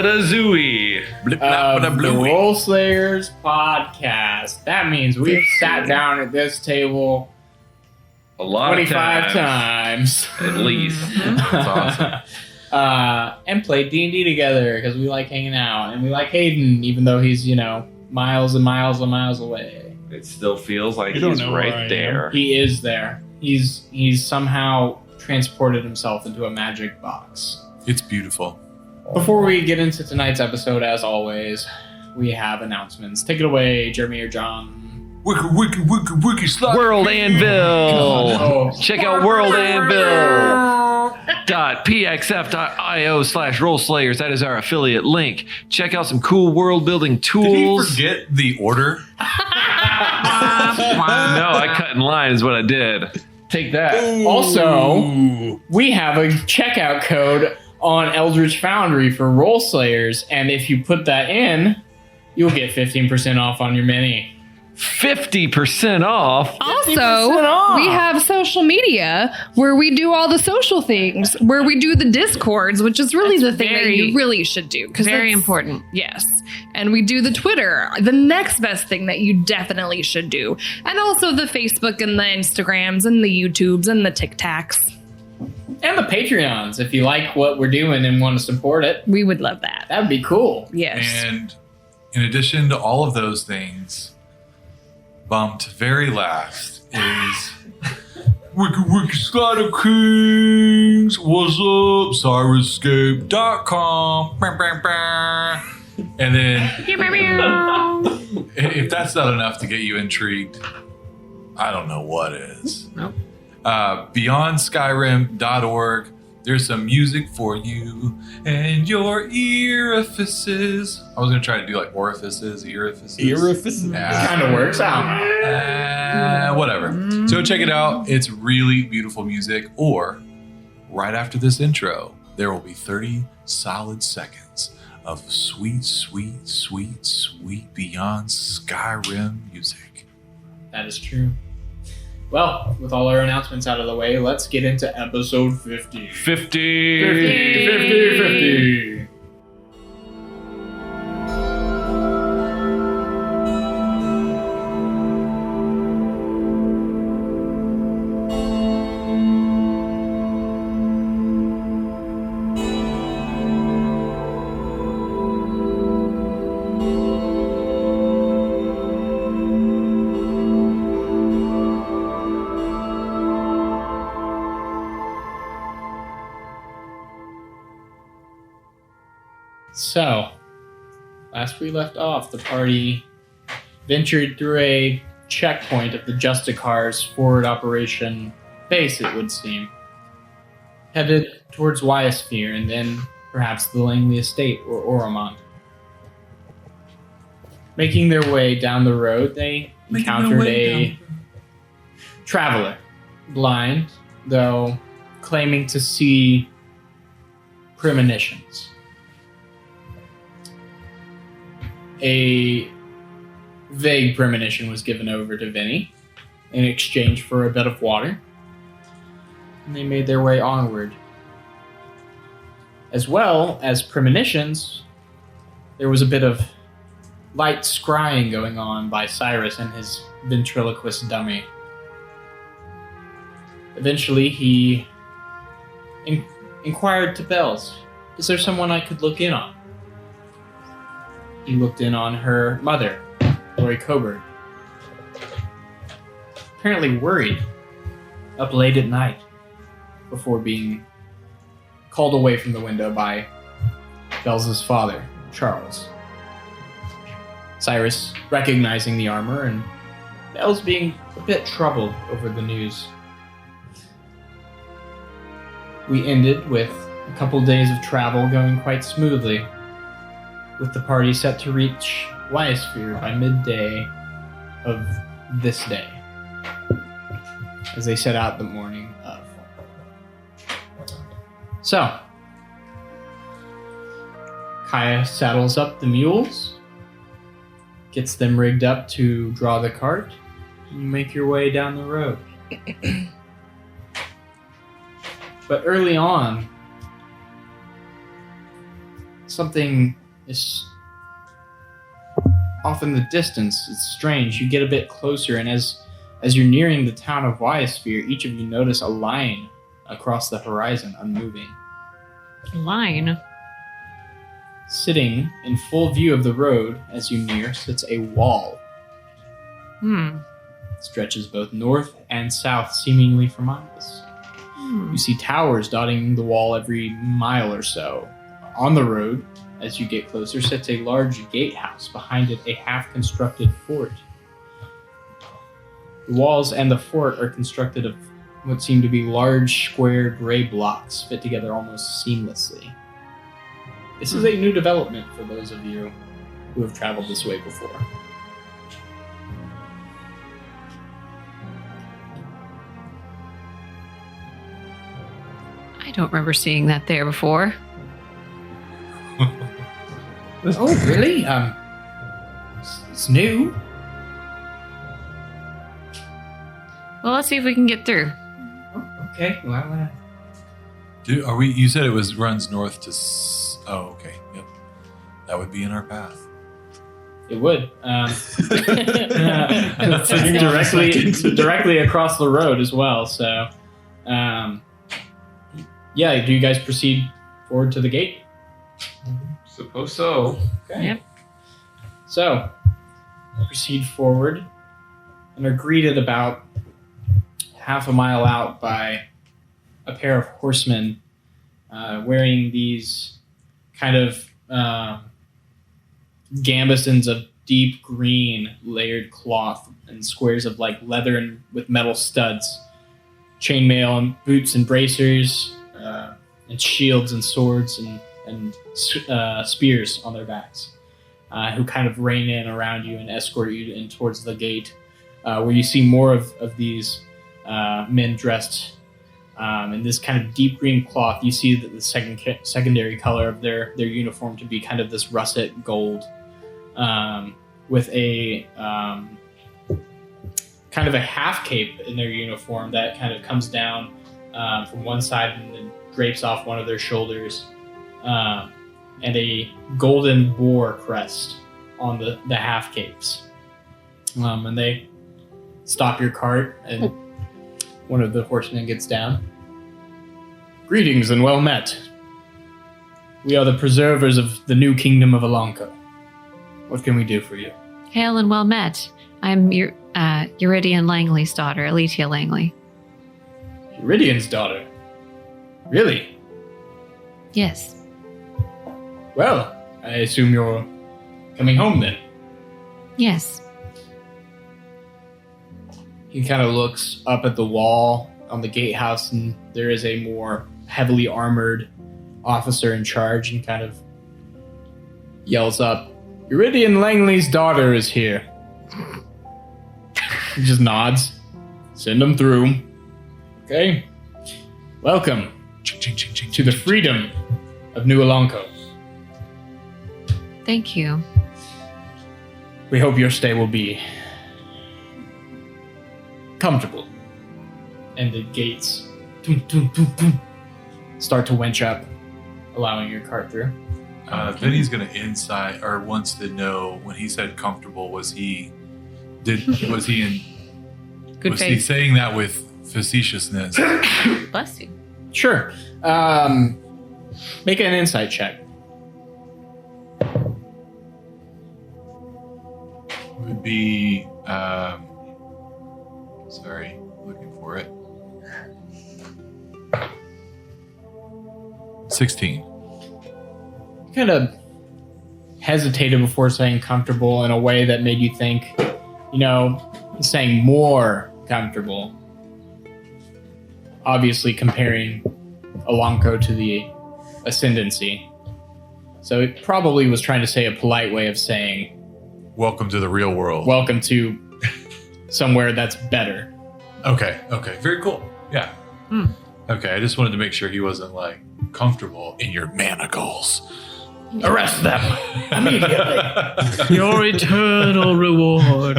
zooey. The Role Slayers podcast. That means we've sat down at this table A lot 25 times. at least. That's awesome. And played D&D together because we like hanging out. And we like Hayden, even though he's, miles and miles and miles away. It still feels like You don't he's know where I right am. there. He is there. He's somehow transported himself into a magic box. It's beautiful. Before we get into tonight's episode, as always, we have announcements. Take it away, Jeremy or John. Wiki slot. World Anvil. Oh. Check out worldanvil.pxf.io/rollslayers. That is our affiliate link. Check out some cool world building tools. Did he forget the order? No, I cut in line is what I did. Take that. Also, we have a checkout code on Eldritch Foundry for Role Slayers, and if you put that in, you'll get 15% off on your mini. 50% off. Also, 50% off. we have social media where we do all the social things, where we do the Discords, which is really the thing that you really should do. Very important. Yes. And we do the Twitter, the next best thing that you definitely should do. And also the Facebook and the Instagrams and the YouTubes and the TikToks. And the Patreons, if you like what we're doing and want to support it. We would love that. That'd be cool. Yes. And in addition to all of those things, bumped very last is Wiki Slider Kings. What's up? Cyruscape.com. And then if that's not enough to get you intrigued, I don't know what is. Nope. BeyondSkyrim.org. There's some music for you and your orifices. I was going to try to do like orifices. Yeah. Kind of works out. Whatever. So check it out. It's really beautiful music. Or right after this intro, there will be 30 solid seconds of sweet, sweet, sweet, sweet Beyond Skyrim music. That is true. Well, with all our announcements out of the way, let's get into episode 50. 50. So, last we left off, the party ventured through a checkpoint of the Justicar's forward operation base, it would seem. Headed towards Wyosphere and then perhaps the Langley Estate or Oromond. Making their way down the road, they encountered a traveler, blind, though claiming to see premonitions. A vague premonition was given over to Vinny in exchange for a bit of water, and they made their way onward. As well as premonitions, there was a bit of light scrying going on by Cyrus and his ventriloquist dummy. Eventually, he inquired to Bells, "Is there someone I could look in on?" He looked in on her mother, Lori Coburn. Apparently worried, up late at night, before being called away from the window by Bells' father, Charles. Cyrus recognizing the armor and Bells being a bit troubled over the news. We ended with a couple days of travel going quite smoothly, with the party set to reach Wyosphere by midday of this day, as they set out the morning of. So, Kaya saddles up the mules, gets them rigged up to draw the cart, and you make your way down the road. But early on, something is off in the distance. It's strange. You get a bit closer, and as you're nearing the town of Wyosphere, each of you notice a line across the horizon, unmoving. Line. Sitting in full view of the road as you near sits a wall. It stretches both north and south, seemingly for miles. You see towers dotting the wall every mile or so. On the road, as you get closer, sits a large gatehouse. Behind it, a half-constructed fort. The walls and the fort are constructed of what seem to be large, square, gray blocks fit together almost seamlessly. This is a new development for those of you who have traveled this way before. I don't remember seeing that there before. Oh, really? It's new. Well, let's see if we can get through. Okay, well, You said it runs north to. Oh, okay. Yep. That would be in our path. it would. It's directly across the road as well. So, yeah. Do you guys proceed forward to the gate? Suppose so. Okay. Yep. So, proceed forward and are greeted about half a mile out by a pair of horsemen wearing these kind of gambesons of deep green layered cloth and squares of like leather and with metal studs, chainmail and boots and bracers, and shields and swords and spears on their backs, who kind of rein in around you and escort you in towards the gate, where you see more of these men dressed in this kind of deep green cloth. You see that the secondary color of their uniform to be kind of this russet gold, with a kind of a half cape in their uniform that kind of comes down from one side and then drapes off one of their shoulders, and a golden boar crest on the half capes. And they stop your cart, and one of the horsemen gets down. Greetings and well met. We are the preservers of the new kingdom of Alanko. What can we do for you? Hail and well met. I'm Eurydian Langley's daughter, Aletia Langley. Eurydian's daughter. Really? Yes. Well, I assume you're coming home then. Yes. He kind of looks up at the wall on the gatehouse, and there is a more heavily armored officer in charge, and kind of yells up, "Eurydian Langley's daughter is here." He just nods. Send them through. Okay. Welcome to the freedom of New Alanko. Thank you. We hope your stay will be comfortable. And the gates start to winch up, allowing your cart through. Vinny's gonna wants to know, when he said comfortable, was he in Good was he faith. saying that with facetiousness? Bless you. Sure. Make an insight check. Would be sorry, looking for it. 16. Kind of hesitated before saying comfortable in a way that made you think, saying more comfortable. Obviously comparing Alanko to the Ascendancy. So it probably was trying to say a polite way of saying, Welcome to the real world. welcome to somewhere that's better. Okay, very cool. Yeah. Hmm. Okay, I just wanted to make sure he wasn't like comfortable in your manacles. Arrest them immediately. Your eternal reward.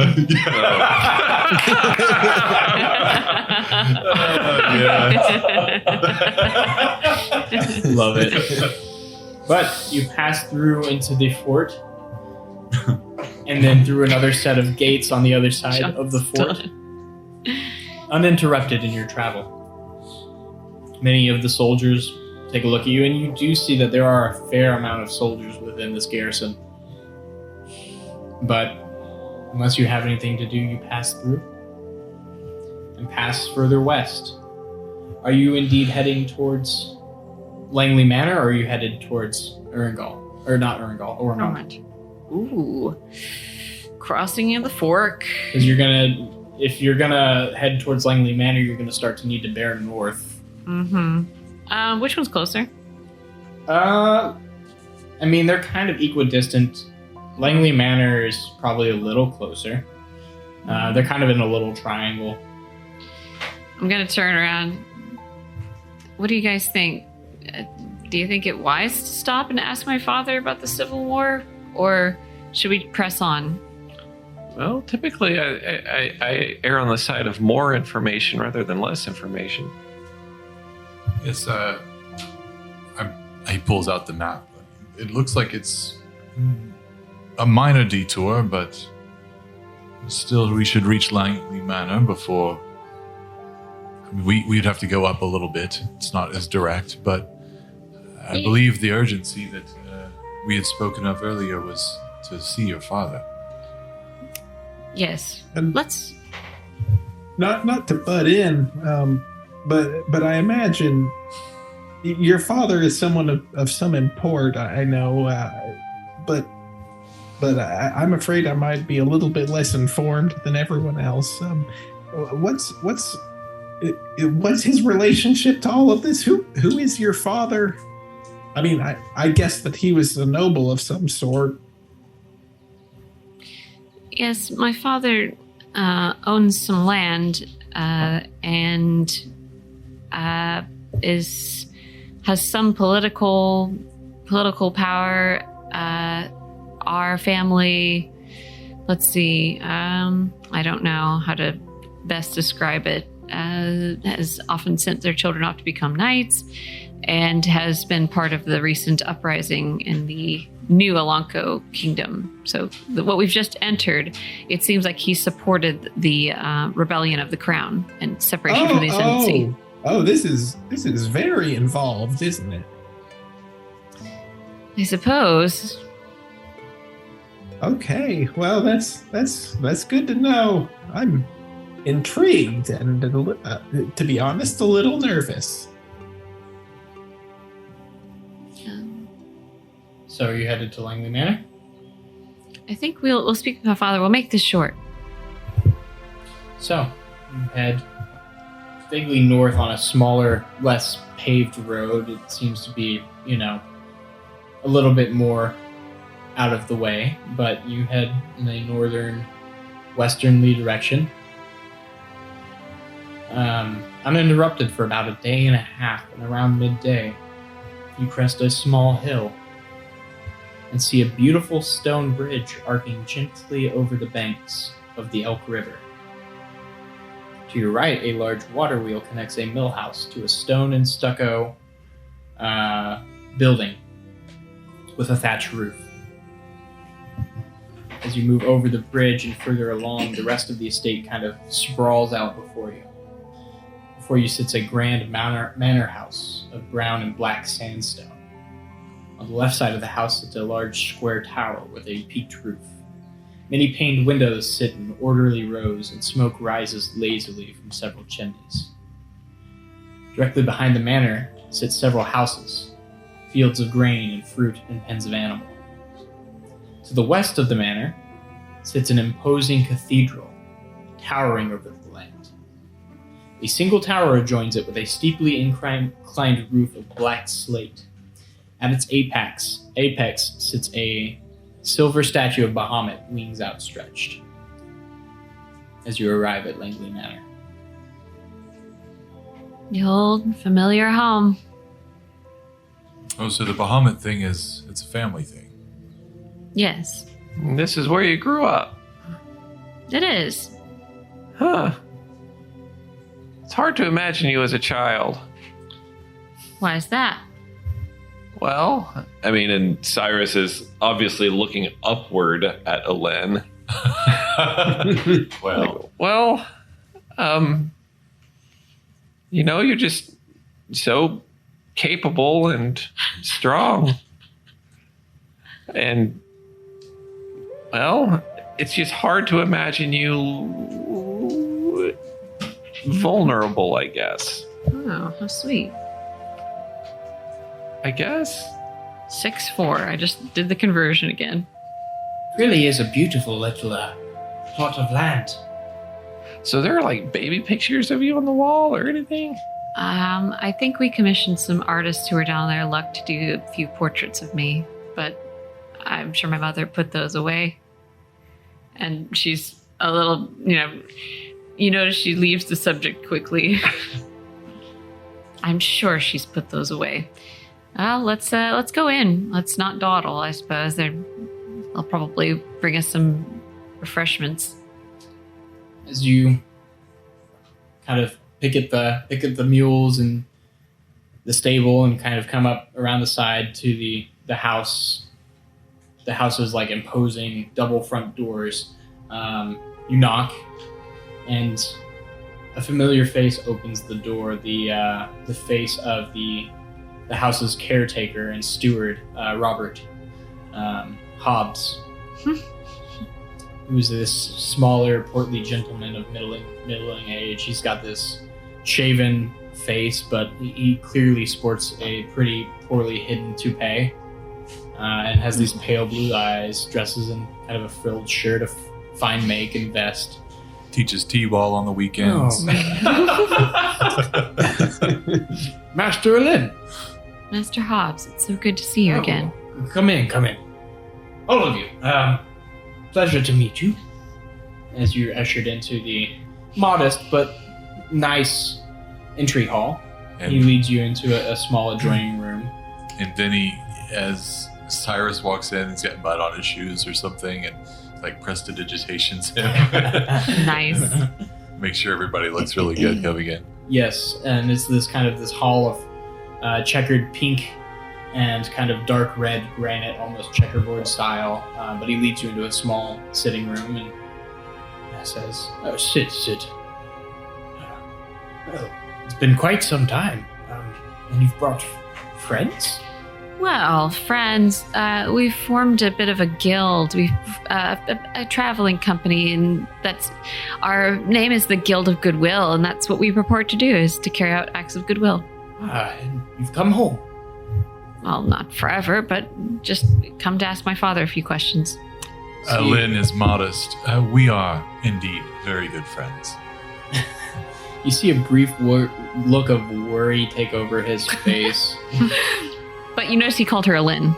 Love it. But you pass through into the fort, and then through another set of gates on the other side of the fort, uninterrupted in your travel. Many of the soldiers take a look at you, and you do see that there are a fair amount of soldiers within this garrison. But unless you have anything to do, you pass through and pass further west. Are you indeed heading towards Langley Manor, or are you headed towards Erangel? Or not Erangel, Oromond. Ooh. Crossing of the fork. Because if you're gonna head towards Langley Manor, you're gonna start to need to bear north. Mm-hmm. Which one's closer? I mean, they're kind of equidistant. Langley Manor is probably a little closer. They're kind of in a little triangle. I'm gonna turn around. What do you guys think? Do you think it wise to stop and ask my father about the Civil War? Or should we press on? Well, typically I err on the side of more information rather than less information. It's he pulls out the map. It looks like it's a minor detour, but still we should reach Langley Manor before. I mean, we'd have to go up a little bit. It's not as direct, but I believe the urgency that we had spoken of earlier was to see your father. Yes. And Let's. not to butt in, but I imagine your father is someone of some import. I know, but I'm afraid I might be a little bit less informed than everyone else. What's his relationship to all of this? Who is your father? I mean, I guess that he was a noble of some sort. Yes, my father owns some land and has some political power. Our family, let's see, I don't know how to best describe it, has often sent their children off to become knights and has been part of the recent uprising in the new Alanco kingdom. So what we've just entered, it seems like he supported the rebellion of the crown and separation from the ascendancy. Oh, this is very involved, isn't it? I suppose. Okay, well, that's good to know. I'm intrigued and, to be honest, a little nervous. So are you headed to Langley Manor? I think we'll speak with my father. We'll make this short. So you head vaguely north on a smaller, less paved road. It seems to be, a little bit more out of the way, but you head in a northern, westernly direction. Uninterrupted for about a day and a half, and around midday, you crest a small hill and see a beautiful stone bridge arcing gently over the banks of the Elk River. To your right, a large water wheel connects a mill house to a stone and stucco building with a thatched roof. As you move over the bridge and further along, the rest of the estate kind of sprawls out before you. Before you sits a grand manor house of brown and black sandstone. On the left side of the house sits a large square tower with a peaked roof. Many paned windows sit in orderly rows, and smoke rises lazily from several chimneys. Directly behind the manor sit several houses, fields of grain and fruit, and pens of animals. To the west of the manor sits an imposing cathedral, towering over the land. A single tower adjoins it with a steeply inclined roof of black slate. At its apex sits a silver statue of Bahamut, wings outstretched. As you arrive at Langley Manor. The old familiar home. Oh, so the Bahamut thing it's a family thing. Yes, This is where you grew up. it is. Huh. It's hard to imagine you as a child. Why is that? Well, I mean, and Cyrus is obviously looking upward at Alyne. Well, you're just so capable and strong. And, well, it's just hard to imagine you vulnerable, I guess. Oh, how sweet. I guess. 6'4". I just did the conversion again. Really is a beautiful little plot of land. So there are like baby pictures of you on the wall or anything? I think we commissioned some artists who are down there luck to do a few portraits of me, but I'm sure my mother put those away. And she's a little, you notice she leaves the subject quickly. I'm sure she's put those away. Well, let's go in. Let's not dawdle, I suppose. They'll probably bring us some refreshments. As you kind of pick at the mules and the stable and kind of come up around the side to the house. The house's like imposing double front doors. You knock, and a familiar face opens the door. The face of the house's caretaker and steward, Robert Hobbs, who's this smaller, portly gentleman of middling age. He's got this shaven face, but he clearly sports a pretty poorly hidden toupee, and has these pale blue eyes. Dresses in kind of a frilled shirt of fine make and vest. teaches t-ball on the weekends. Master Alyne. Master Hobbs, it's so good to see you again. Come in. All of you. Pleasure to meet you. As you're ushered into the modest but nice entry hall. And, He leads you into a small adjoining room. and Vinny, as Cyrus walks in, he's got mud on his shoes or something, and like prestidigitations him. Nice. Make sure everybody looks really good coming in. Yes, and it's this hall of checkered pink and kind of dark red granite, almost checkerboard style. But he leads you into a small sitting room and says, sit. Well, it's been quite some time. And you've brought friends? Well, friends, we've formed a bit of a guild. We've a traveling company, and that's our name is the Guild of Goodwill, and that's what we purport to do, is to carry out acts of goodwill. And you've come home. Well, not forever, but just come to ask my father a few questions. Alyne is modest. We are indeed very good friends. You see a brief look of worry take over his face. But you notice he called her Alyne.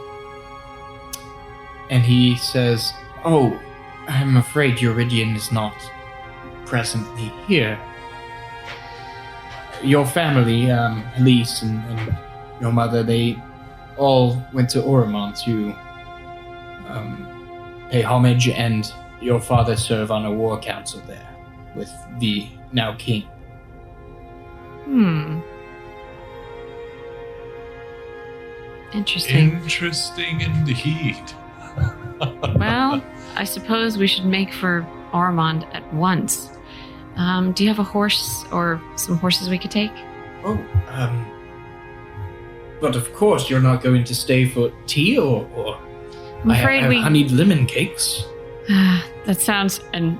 And he says, "Oh, I'm afraid Euridian is not presently here. Your family, Elise and your mother, they all went to Oromond to pay homage, and your father served on a war council there with the now king." Interesting. Interesting indeed. Well, I suppose we should make for Oromond at once. Do you have a horse or some horses we could take? Oh, but of course you're not going to stay for tea or I'm afraid I have we... honeyed lemon cakes. That sounds... And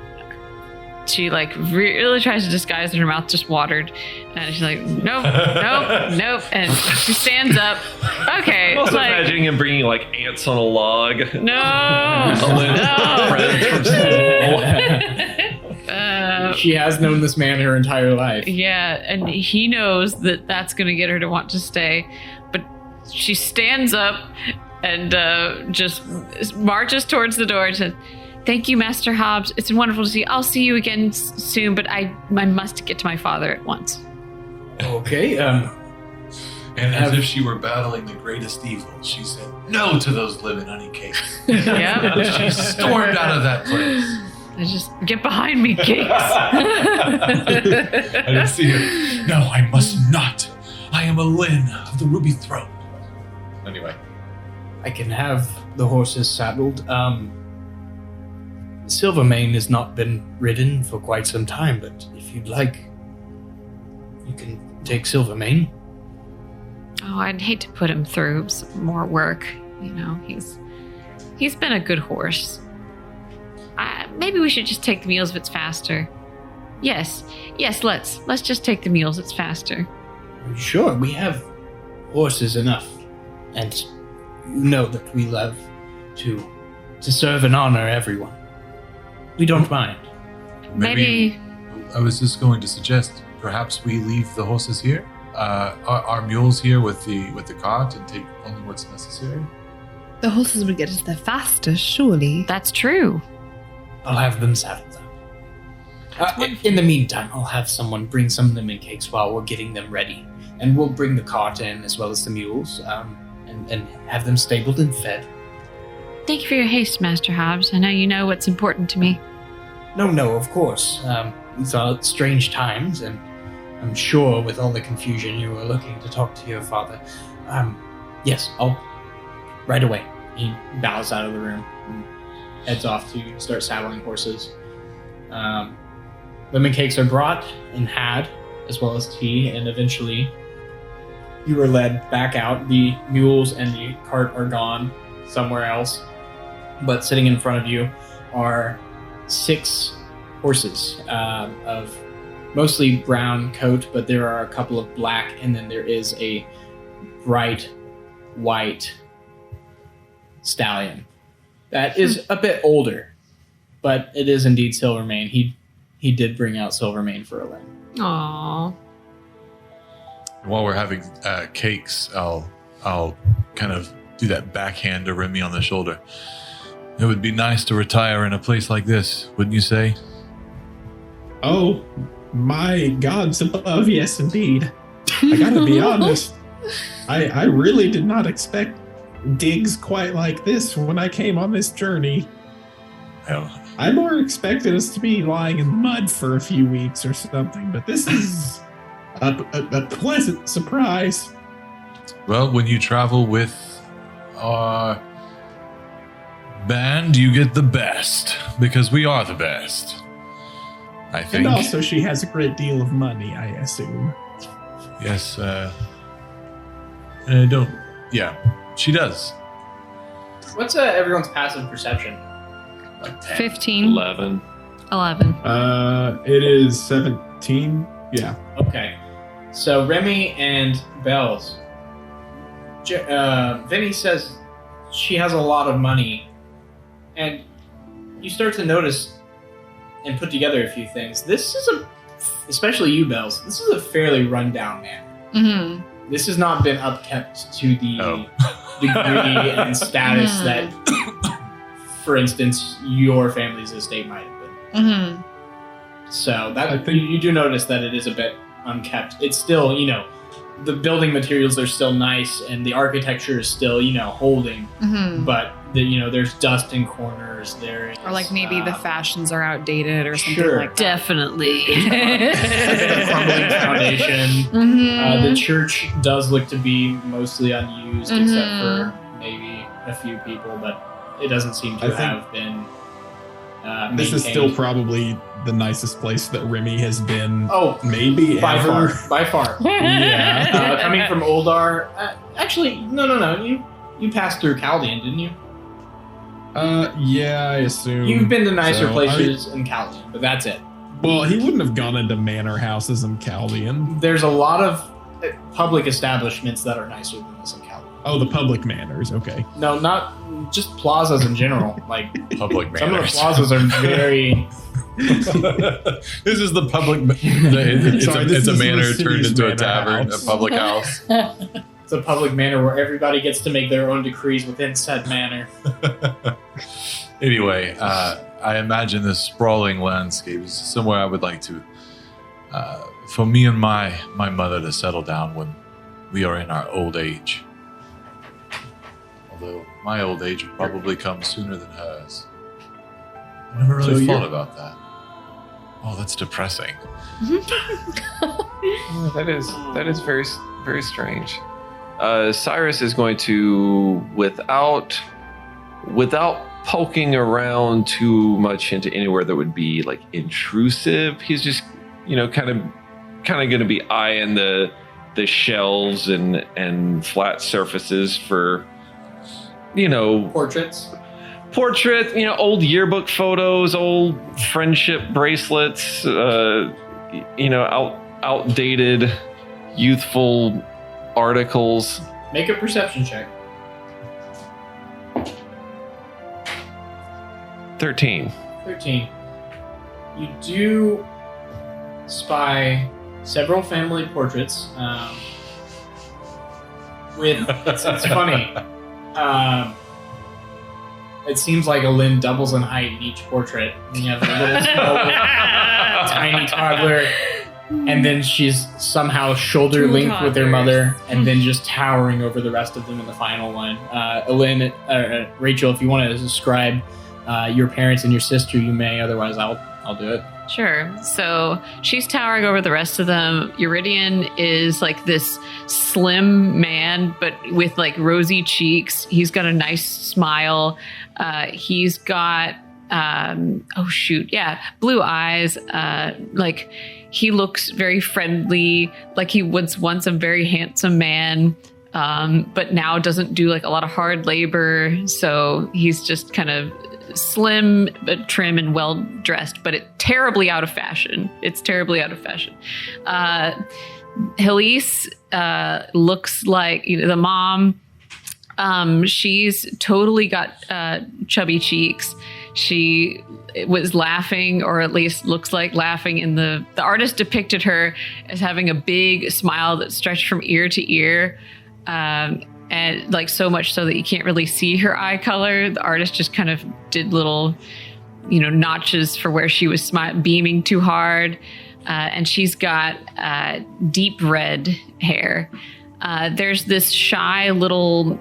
she, really tries to disguise it. Her mouth just watered. And she's like, nope. And she stands up. Okay. I'm also imagining him bringing, ants on a log. No. Friends from school. She has known this man her entire life. Yeah, and he knows that that's going to get her to want to stay. But she stands up and just marches towards the door and says, "Thank you, Master Hobbs. It's been wonderful to see you. I'll see you again soon, but I must get to my father at once." Okay, And as if she were battling the greatest evil, she said no to those lemon honey cakes. Yeah. She stormed out of that place. I just, get behind me, cakes. I didn't see her. No, I must not. I am Alyne of the Ruby Throat. anyway. I can have the horses saddled. Silvermane has not been ridden for quite some time, but if you'd like, you can take Silvermane. Oh, I'd hate to put him through some more work. You know, he's been a good horse. Maybe we should just take the mules if it's faster. Yes, let's just take the mules. It's faster. Sure, we have horses enough, and you know that we love to serve and honor everyone. We don't mind. Maybe I was just going to suggest perhaps we leave the horses here, our mules here with the cart, and take only what's necessary. The horses would get us there faster, surely. that's true. I'll have them saddled up. In the meantime, I'll have someone bring some lemon cakes while we're getting them ready, and we'll bring the cart in as well as the mules, and have them stabled and fed. Thank you for your haste, Master Hobbs. I know you know what's important to me. No, of course. These are strange times, and I'm sure with all the confusion you were looking to talk to your father. Yes, I'll... Right away. He bows out of the room and heads off to start saddling horses. Lemon cakes are brought and had, as well as tea, and eventually you are led back out. The mules and the cart are gone somewhere else, but sitting in front of you are 6 horses of mostly brown coat, but there are a couple of black, and then there is a bright white stallion that is a bit older, but it is indeed Silvermane. He did bring out Silvermane for Alyne. Aww. While we're having cakes, I'll kind of do that backhand to Remy on the shoulder. It would be nice to retire in a place like this, wouldn't you say? Oh, my gods above, yes, indeed. I gotta be honest. I really did not expect digs quite like this when I came on this journey. I more expected us to be lying in the mud for a few weeks or something, but this is a pleasant surprise. Well, when you travel with our band, you get the best, because we are the best, I think. And also, she has a great deal of money, I assume. Yes, yeah, she does. What's everyone's passive perception? Like 10. 15. 11. 11. It is 17. Yeah. Okay. So Remy and Bells. Vinny says she has a lot of money, and you start to notice and put together a few things. This is especially you, Bells, this is a fairly rundown man. Mm-hmm. This has not been upkept to the degree and status that, for instance, your family's estate might have been. Mm-hmm. So that I think- you do notice that it is a bit unkept. It's still, the building materials are still nice, and the architecture is still, holding. Mm-hmm. But there's dust in corners. There is, Or like maybe the fashions are outdated or something Sure. like that. Definitely. a bit of crumbling foundation. Mm-hmm. The church does look to be mostly unused, Mhm. except for maybe a few people, but it doesn't seem to I think have been This is still maintained. probably the nicest place that Remy has been. Oh, Maybe by ever. far, by far. Yeah. Coming from Oldar, actually, no. You passed through Chaldean, didn't you? Yeah, I assume. You've been to nicer so. places in Chaldean, but that's it. Well, he wouldn't have gone into manor houses in Chaldean. There's a lot of public establishments that are nicer than this in Chaldean. Oh, the public manors. Okay. No, not just plazas in general. Like Public some of the manners. plazas are very. This is the public. It's Sorry, a this is manor the turned city's into a manor tavern, house. a public house. It's a public manor where everybody gets to make their own decrees within said manor. Anyway, I imagine this sprawling landscape is somewhere I would like to, for me and my mother to settle down when we are in our old age. Although my old age would probably come sooner than hers. I never really So thought you're- about that. Oh, that's depressing. Oh, that is very, very strange. Cyrus is going to, without poking around too much into anywhere that would be like intrusive, he's just, kind of going to be eyeing the shelves and flat surfaces for, Portrait, old yearbook photos, old friendship bracelets, outdated youthful articles. Make a perception check. 13. You do spy several family portraits. It's funny. It seems like Alyne doubles in height in each portrait. And you have a little tiny toddler, and then she's somehow shoulder length with her mother, and then just towering over the rest of them in the final one. Alyne, Rachel, if you want to describe your parents and your sister, you may. Otherwise, I'll do it. Sure. So she's towering over the rest of them. Eurydion is like this slim man, but with like rosy cheeks. He's got a nice smile. He's got, blue eyes. Like he looks very friendly. Like he was once a very handsome man, but now doesn't do like a lot of hard labor. So he's just kind of slim but trim and well dressed, but terribly out of fashion. It's terribly out of fashion. Helise looks like the mom. She's totally got chubby cheeks. She was laughing, or at least looks like laughing. In the artist depicted her as having a big smile that stretched from ear to ear. And like so much so that you can't really see her eye color. The artist just kind of did little, notches for where she was beaming too hard. And she's got deep red hair. There's this shy little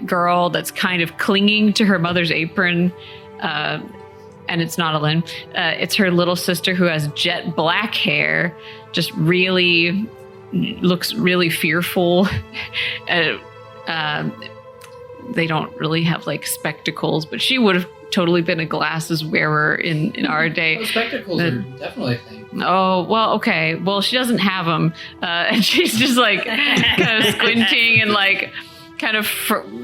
girl that's kind of clinging to her mother's apron. And it's not Alyne. It's her little sister who has jet black hair, just really looks really fearful. They don't really have like spectacles, but she would have totally been a glasses wearer in our day. Those spectacles are definitely a thing. Oh, well, okay. Well, she doesn't have them. And she's just like kind of squinting and like kind of,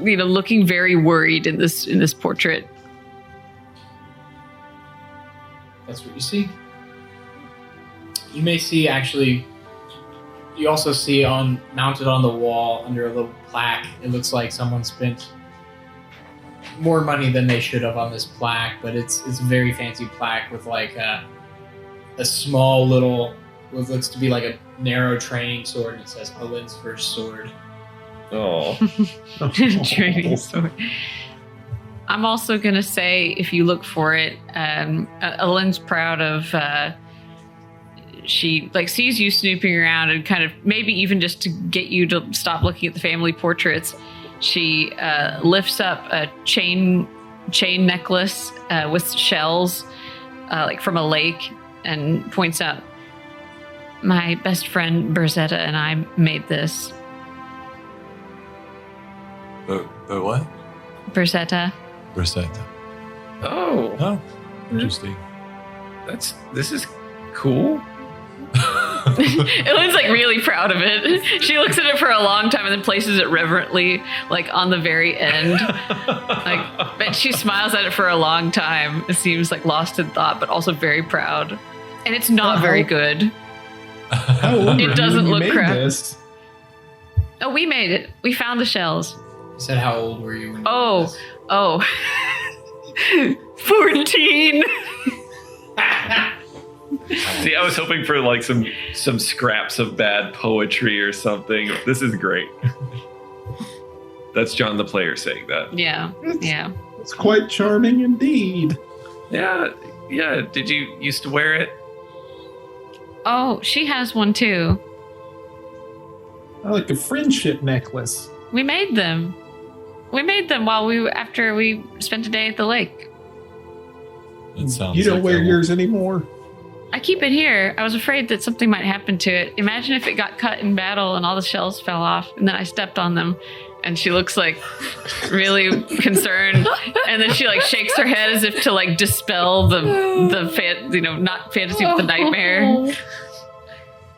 looking very worried in this portrait. That's what you see. You may see actually. You also see mounted on the wall under a little plaque. It looks like someone spent more money than they should have on this plaque, but it's a very fancy plaque with like a small little, what looks to be like a narrow training sword, and it says Alyne's first sword. Oh. Training sword. I'm also gonna say, if you look for it, Alyne's proud of. She like sees you snooping around and kind of maybe even just to get you to stop looking at the family portraits. She lifts up a chain necklace with shells, like from a lake, and points out, "My best friend Berzetta and I made this." The what? Berzetta. Oh, Interesting. this is cool. Alyne's like really proud of it. She looks at it for a long time and then places it reverently, like on the very end. But she smiles at it for a long time. It seems like lost in thought, but also very proud. And it's not very good. How old It were doesn't you when look you made crap. this? Oh, we made it. We found the shells. You said how old were you when you Oh. did this? 14. See, I was hoping for like some scraps of bad poetry or something. This is great. That's John the player saying that. Yeah. It's quite charming indeed. Yeah. Did you used to wear it? Oh, she has one too. I like a friendship necklace. We made them. After we spent a day at the lake. It sounds You don't like wear I will- yours anymore? I keep it here. I was afraid that something might happen to it. Imagine if it got cut in battle and all the shells fell off and then I stepped on them. And she looks like really concerned. And then she like shakes her head as if to like dispel the not fantasy but the nightmare. Well,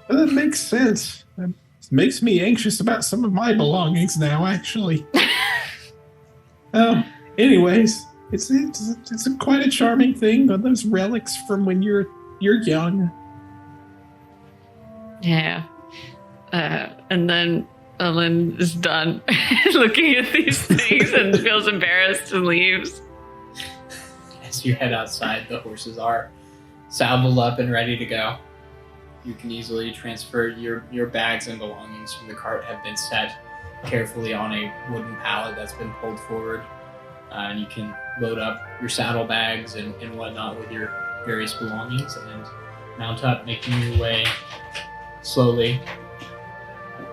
that makes sense. That makes me anxious about some of my belongings now, actually. Anyways, it's quite a charming thing. Those relics from when you're young. Yeah. And then Alyne is done looking at these things and feels embarrassed and leaves. As you head outside, the horses are saddled up and ready to go. You can easily transfer your bags and belongings from the cart have been set carefully on a wooden pallet that's been pulled forward. And you can load up your saddlebags and whatnot with your various belongings and mount up, making your way slowly,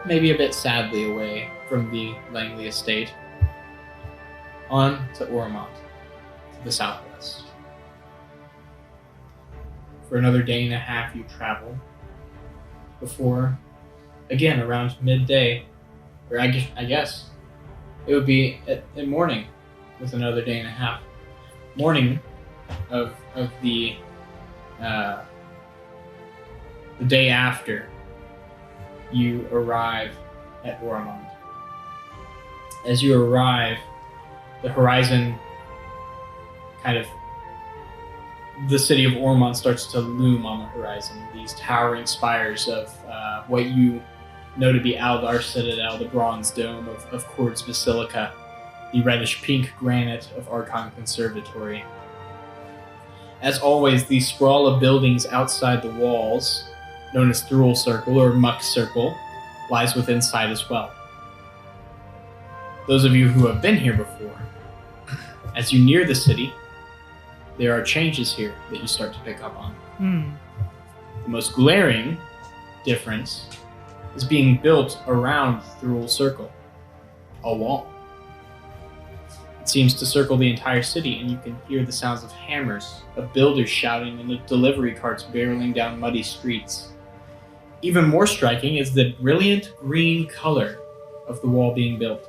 maybe a bit sadly, away from the Langley estate, on to Oromond, to the southwest. For another day and a half you travel before, again, around midday, or I guess it would be at morning with another day and a half. Morning of the day after you arrive at Oromond. As you arrive, the horizon the city of Oromond starts to loom on the horizon. These towering spires of what you know to be Aldar Citadel, the bronze dome of Cord's Basilica, the reddish-pink granite of Archon Conservatory. As always, the sprawl of buildings outside the walls, known as Thruel Circle or Muck Circle, lies within sight as well. Those of you who have been here before, as you near the city, there are changes here that you start to pick up on. The most glaring difference is being built around Thruel Circle, a wall. It seems to circle the entire city, and you can hear the sounds of hammers, of builders shouting, and the delivery carts barreling down muddy streets. Even more striking is the brilliant green color of the wall being built,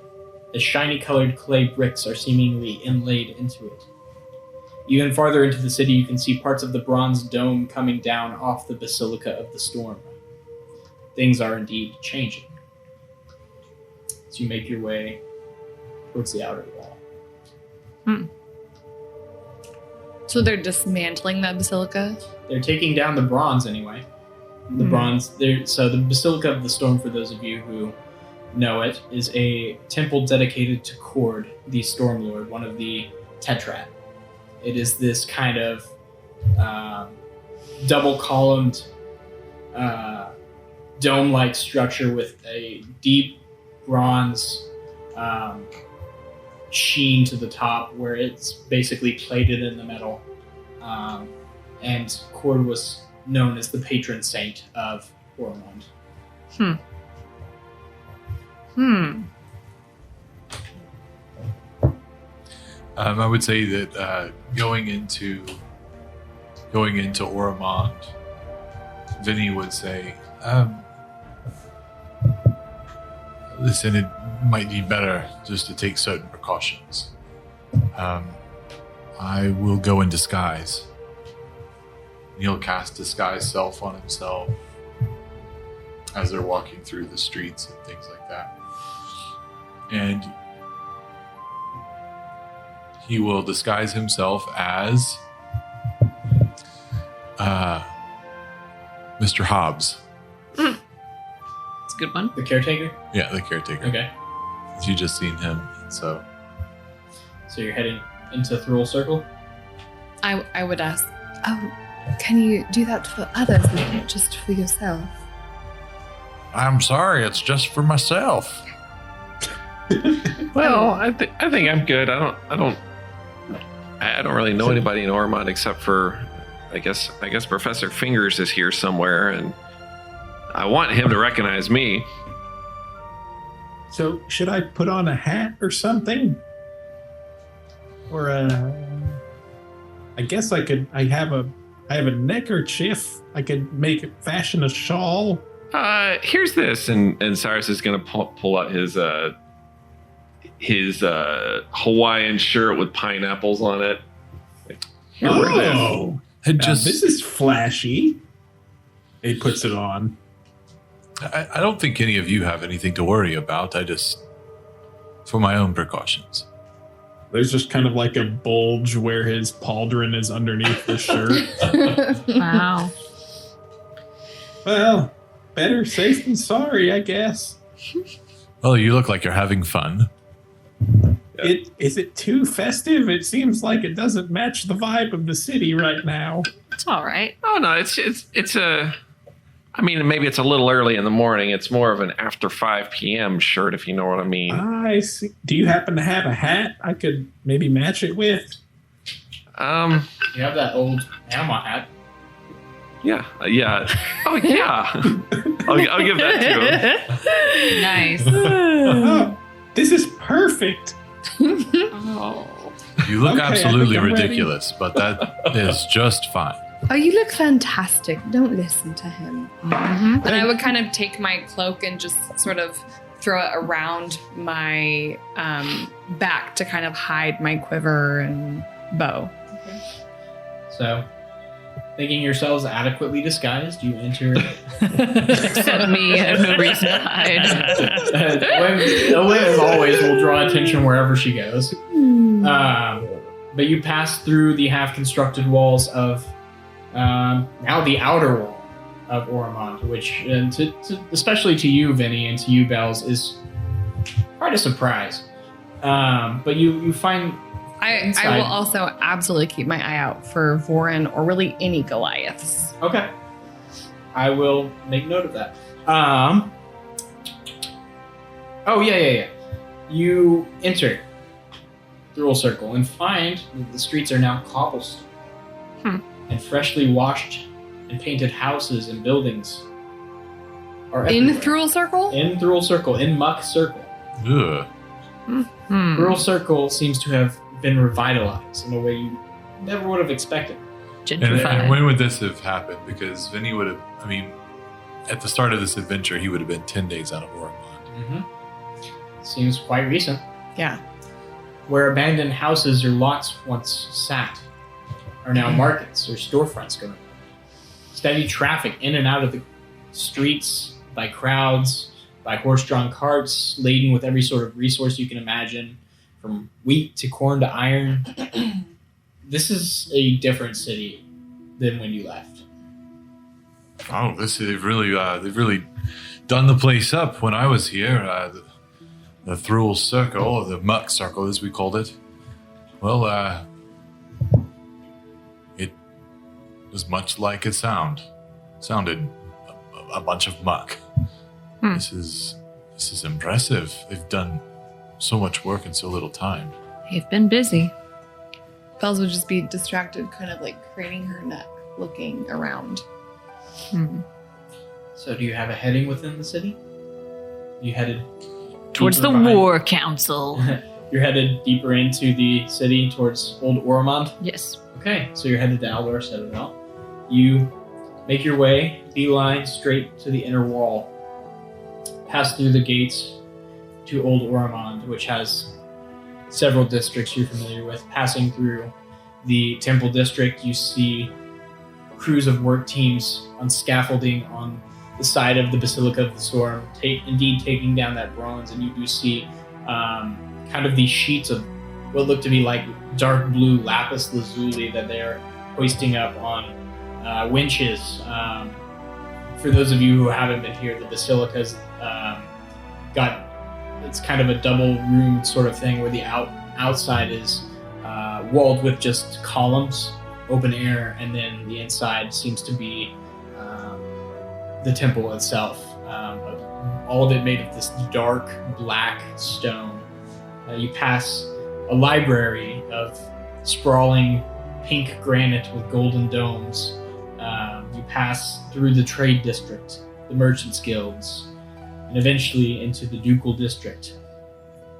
as shiny colored clay bricks are seemingly inlaid into it. Even farther into the city, you can see parts of the bronze dome coming down off the Basilica of the Storm. Things are indeed changing as you make your way towards the outer wall. So they're dismantling that basilica? They're taking down the bronze anyway. The bronze. So the Basilica of the Storm, for those of you who know it, is a temple dedicated to Cord, the Stormlord, one of the Tetrad. It is this kind of double-columned, dome-like structure with a deep bronze sheen to the top, where it's basically plated in the metal. And Cord was known as the patron saint of Oromond. I would say that going into Oromond, Vinny would say, listen, it might be better just to take certain precautions. I will go in disguise. He'll cast disguise self on himself as they're walking through the streets and things like that. And he will disguise himself as Mr. Hobbs. It's a good one. The caretaker? Yeah, the caretaker. Okay. You just seen him, so you're heading into Thruel Circle? I would ask, can you do that for others, not just for yourself? I'm sorry, it's just for myself. Well, I think I'm good. I don't really know anybody in Oromond except for, I guess Professor Fingers is here somewhere, and I want him to recognize me. So should I put on a hat or something? Or I guess I I have a neckerchief. I could fashion a shawl. Here's this, and Cyrus is gonna pull out his Hawaiian shirt with pineapples on it. Here, wear this. Oh, this is flashy. He puts it on. I don't think any of you have anything to worry about. For my own precautions. There's just kind of like a bulge where his pauldron is underneath the shirt. Wow. Well, better safe than sorry, I guess. Well, you look like you're having fun. Is it too festive? It seems like it doesn't match the vibe of the city right now. It's all right. Oh no, it's a. I mean, maybe it's a little early in the morning. It's more of an after 5 p.m. shirt, if you know what I mean. I see. Do you happen to have a hat I could maybe match it with? You have that old Panama hat. Yeah. Oh, yeah. I'll give that to him. Nice. Oh, this is perfect. Oh. You look Okay, absolutely I think I'm ready. ridiculous, but that is just fine. Oh, you look fantastic. Don't listen to him. Mhm. And I would kind of take my cloak and just sort of throw it around my back to kind of hide my quiver and bow. So, thinking yourselves adequately disguised, you enter. Except me, I have no reason to hide. Alyne, as always, will draw attention wherever she goes. But you pass through the half-constructed walls of now the outer wall of Oromond, which, especially to you, Vinny, and to you, Bells, is quite a surprise. But you find I inside. will also absolutely keep my eye out for Vorin or really any Goliaths. Okay. I will make note of that. Oh, yeah. You enter Thruel Circle and find that the streets are now cobblestone. And freshly washed and painted houses and buildings are In everywhere. Thruel Circle? In Thruel Circle, in Muck Circle. Ugh. Thruel Circle seems to have been revitalized in a way you never would have expected. And Gentrified. when would this have happened? Because Vinny would have, at the start of this adventure, he would have been 10 days out of Oromond. Seems quite recent. Yeah. Where abandoned houses or lots once sat are now markets or storefronts going on. Steady traffic in and out of the streets by crowds, by horse-drawn carts laden with every sort of resource you can imagine, from wheat to corn to iron. This is a different city than when you left. Oh, they've really done the place up when I was here. The Thruel Circle, or the Muck Circle as we called it. Well, it was much like it sounded a bunch of muck. This is impressive. They've done so much work in so little time. You've been busy. Bells would just be distracted, kind of like craning her neck, looking around. So do you have a heading within the city? You headed Towards the deeper behind- War Council. You're headed deeper into the city towards Old Oromond? Yes. Okay, so you're headed to Aldor Citadel. You make your way, beeline straight to the inner wall. Pass through the gates to Old Oromond, which has several districts you're familiar with. Passing through the Temple District, you see crews of work teams on scaffolding on the side of the Basilica of the Storm, taking down that bronze, and you do see kind of these sheets of what look to be like dark blue lapis lazuli that they're hoisting up on winches. For those of you who haven't been here, the Basilica's it's kind of a double room sort of thing where the outside is walled with just columns, open air, and then the inside seems to be the temple itself. All of it made of this dark black stone. You pass a library of sprawling pink granite with golden domes. You pass through the trade district, the merchants guilds, and eventually into the ducal district,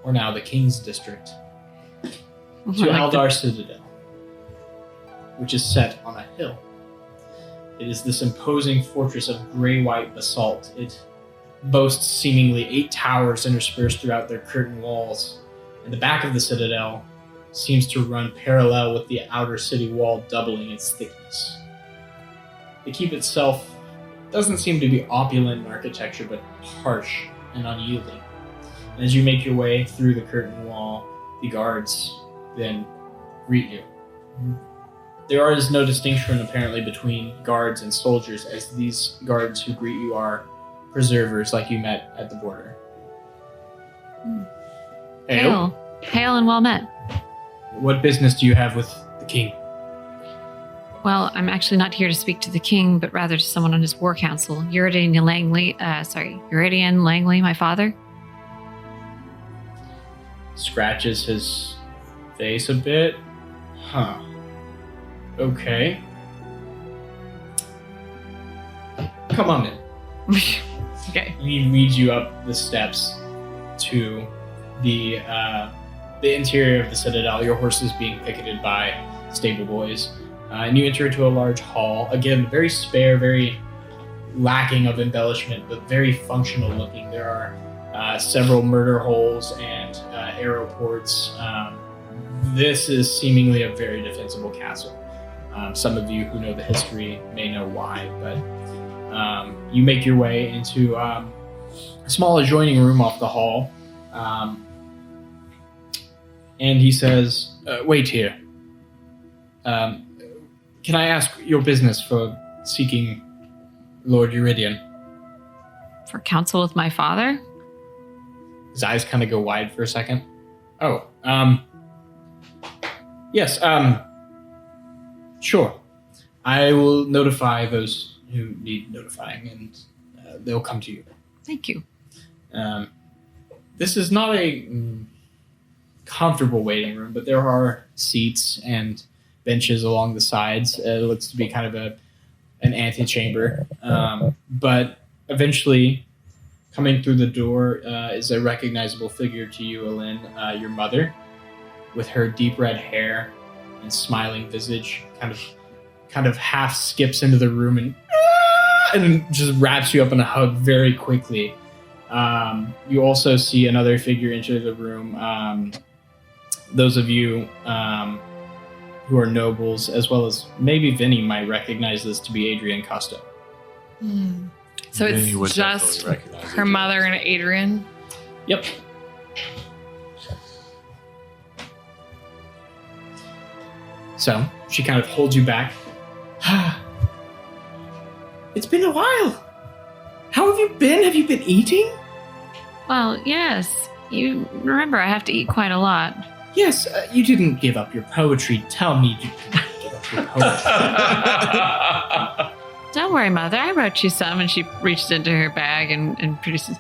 or now the king's district, to Aldar Citadel, which is set on a hill. It is this imposing fortress of gray-white basalt. It boasts seemingly 8 towers interspersed throughout their curtain walls, and the back of the citadel seems to run parallel with the outer city wall, doubling its thickness. The keep itself doesn't seem to be opulent in architecture, but harsh and unyielding. And as you make your way through the curtain wall, the guards then greet you. There is no distinction apparently between guards and soldiers, as these guards who greet you are preservers like you met at the border. Hail. Hail and well met. What business do you have with the king? Well, I'm actually not here to speak to the king, but rather to someone on his war council. Uridian Langley, my father. Scratches his face a bit. Huh. Okay. Come on in. Okay. And he leads you up the steps to the interior of the citadel. Your horse is being picketed by stable boys. And you enter into a large hall. Again, very spare, very lacking of embellishment, but very functional looking. There are several murder holes and arrow ports. This is seemingly a very defensible castle. Some of you who know the history may know why, but you make your way into a small adjoining room off the hall. And he says, wait here. Can I ask your business for seeking Lord Uridian? For counsel with my father? His eyes kind of go wide for a second. Oh, yes, sure. I will notify those who need notifying, and they'll come to you. Thank you. This is not a comfortable waiting room, but there are seats and benches along the sides. It looks to be kind of an antechamber. But eventually, coming through the door is a recognizable figure to you, Alyne, your mother, with her deep red hair and smiling visage, kind of half skips into the room and just wraps you up in a hug very quickly. You also see another figure enter the room. Those of you who are nobles, as well as maybe Vinny, might recognize this to be Adrian Costeau. So Vinny would it's just definitely recognize her it. mother and Adrian. Yep. So she kind of holds you back. It's been a while. How have you been? Have you been eating? Well, yes. You remember I have to eat quite a lot. Yes, you didn't give up your poetry. Tell me you didn't give up your poetry. Don't worry, Mother. I wrote you some. And she reached into her bag and produces.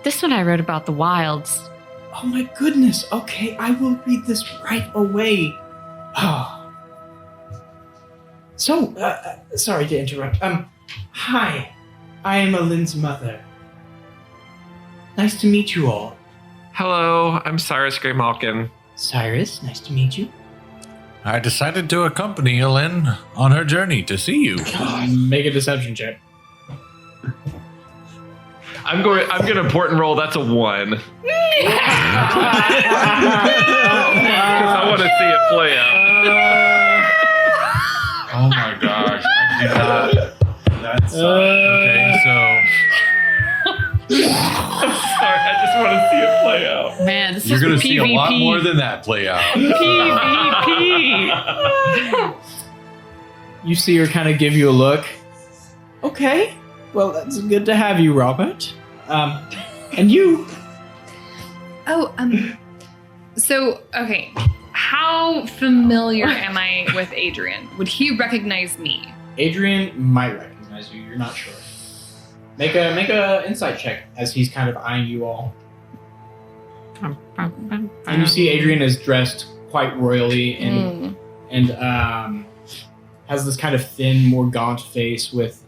This one I wrote about the wilds. Oh my goodness. Okay, I will read this right away. Oh. So, sorry to interrupt. Hi. I am Alyne's mother. Nice to meet you all. Hello, I'm Cyrus Greymalkin. Cyrus, nice to meet you. I decided to accompany Alyne on her journey to see you. Make a deception check. I'm gonna port and roll. That's a 1. Because I want to see it play out. Oh my gosh. I do not. That's okay, so I'm sorry. I just want to see it play out. Man, this you're is going the to see a lot more than that play out. PvP. You see her kind of give you a look. Okay. Well, that's good to have you, Robert. And you? Oh, so, okay. How familiar am I with Adrian? Would he recognize me? Adrian might recognize you. You're not sure. Make a insight check as he's kind of eyeing you all. And you see Adrian is dressed quite royally and has this kind of thin, more gaunt face with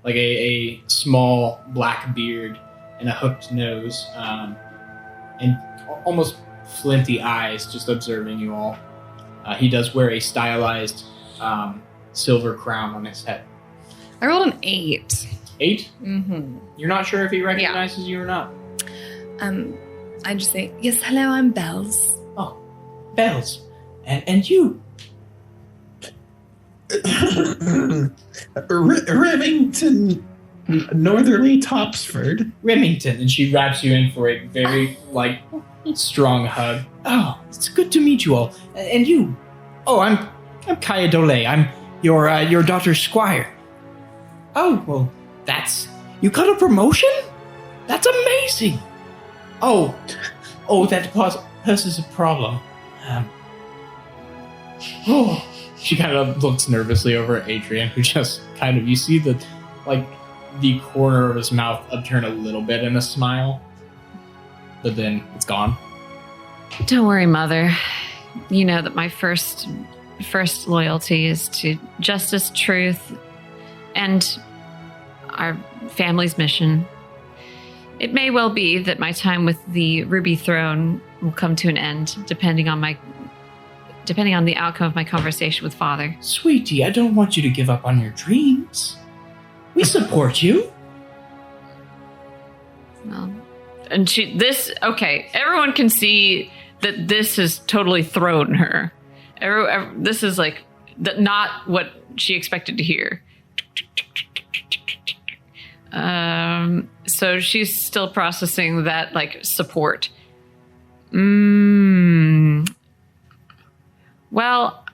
like a small black beard and a hooked nose and almost flinty eyes, just observing you all. He does wear a stylized silver crown on his head. I rolled an 8. 8? Mm-hmm. You're not sure if he recognizes you or not? I just say, yes, hello, I'm Bells. Oh, Bells. And you? Remington, Northerly Topsford. Remington. And she wraps you in for a very, strong hug. Oh, it's good to meet you all. And you? Oh, I'm Kaya Dole. I'm your daughter's squire. Oh, well, you got a promotion? That's amazing. Oh, that poses a problem. She kind of looks nervously over at Adrian, who just you see the corner of his mouth upturn a little bit in a smile, but then it's gone. Don't worry, Mother. You know that my first loyalty is to justice, truth, and our family's mission. It may well be that my time with the Ruby Throne will come to an end, depending on the outcome of my conversation with Father. Sweetie, I don't want you to give up on your dreams. We support you. Well, and everyone can see that this has totally thrown her. This is not what she expected to hear. So she's still processing that support. Well,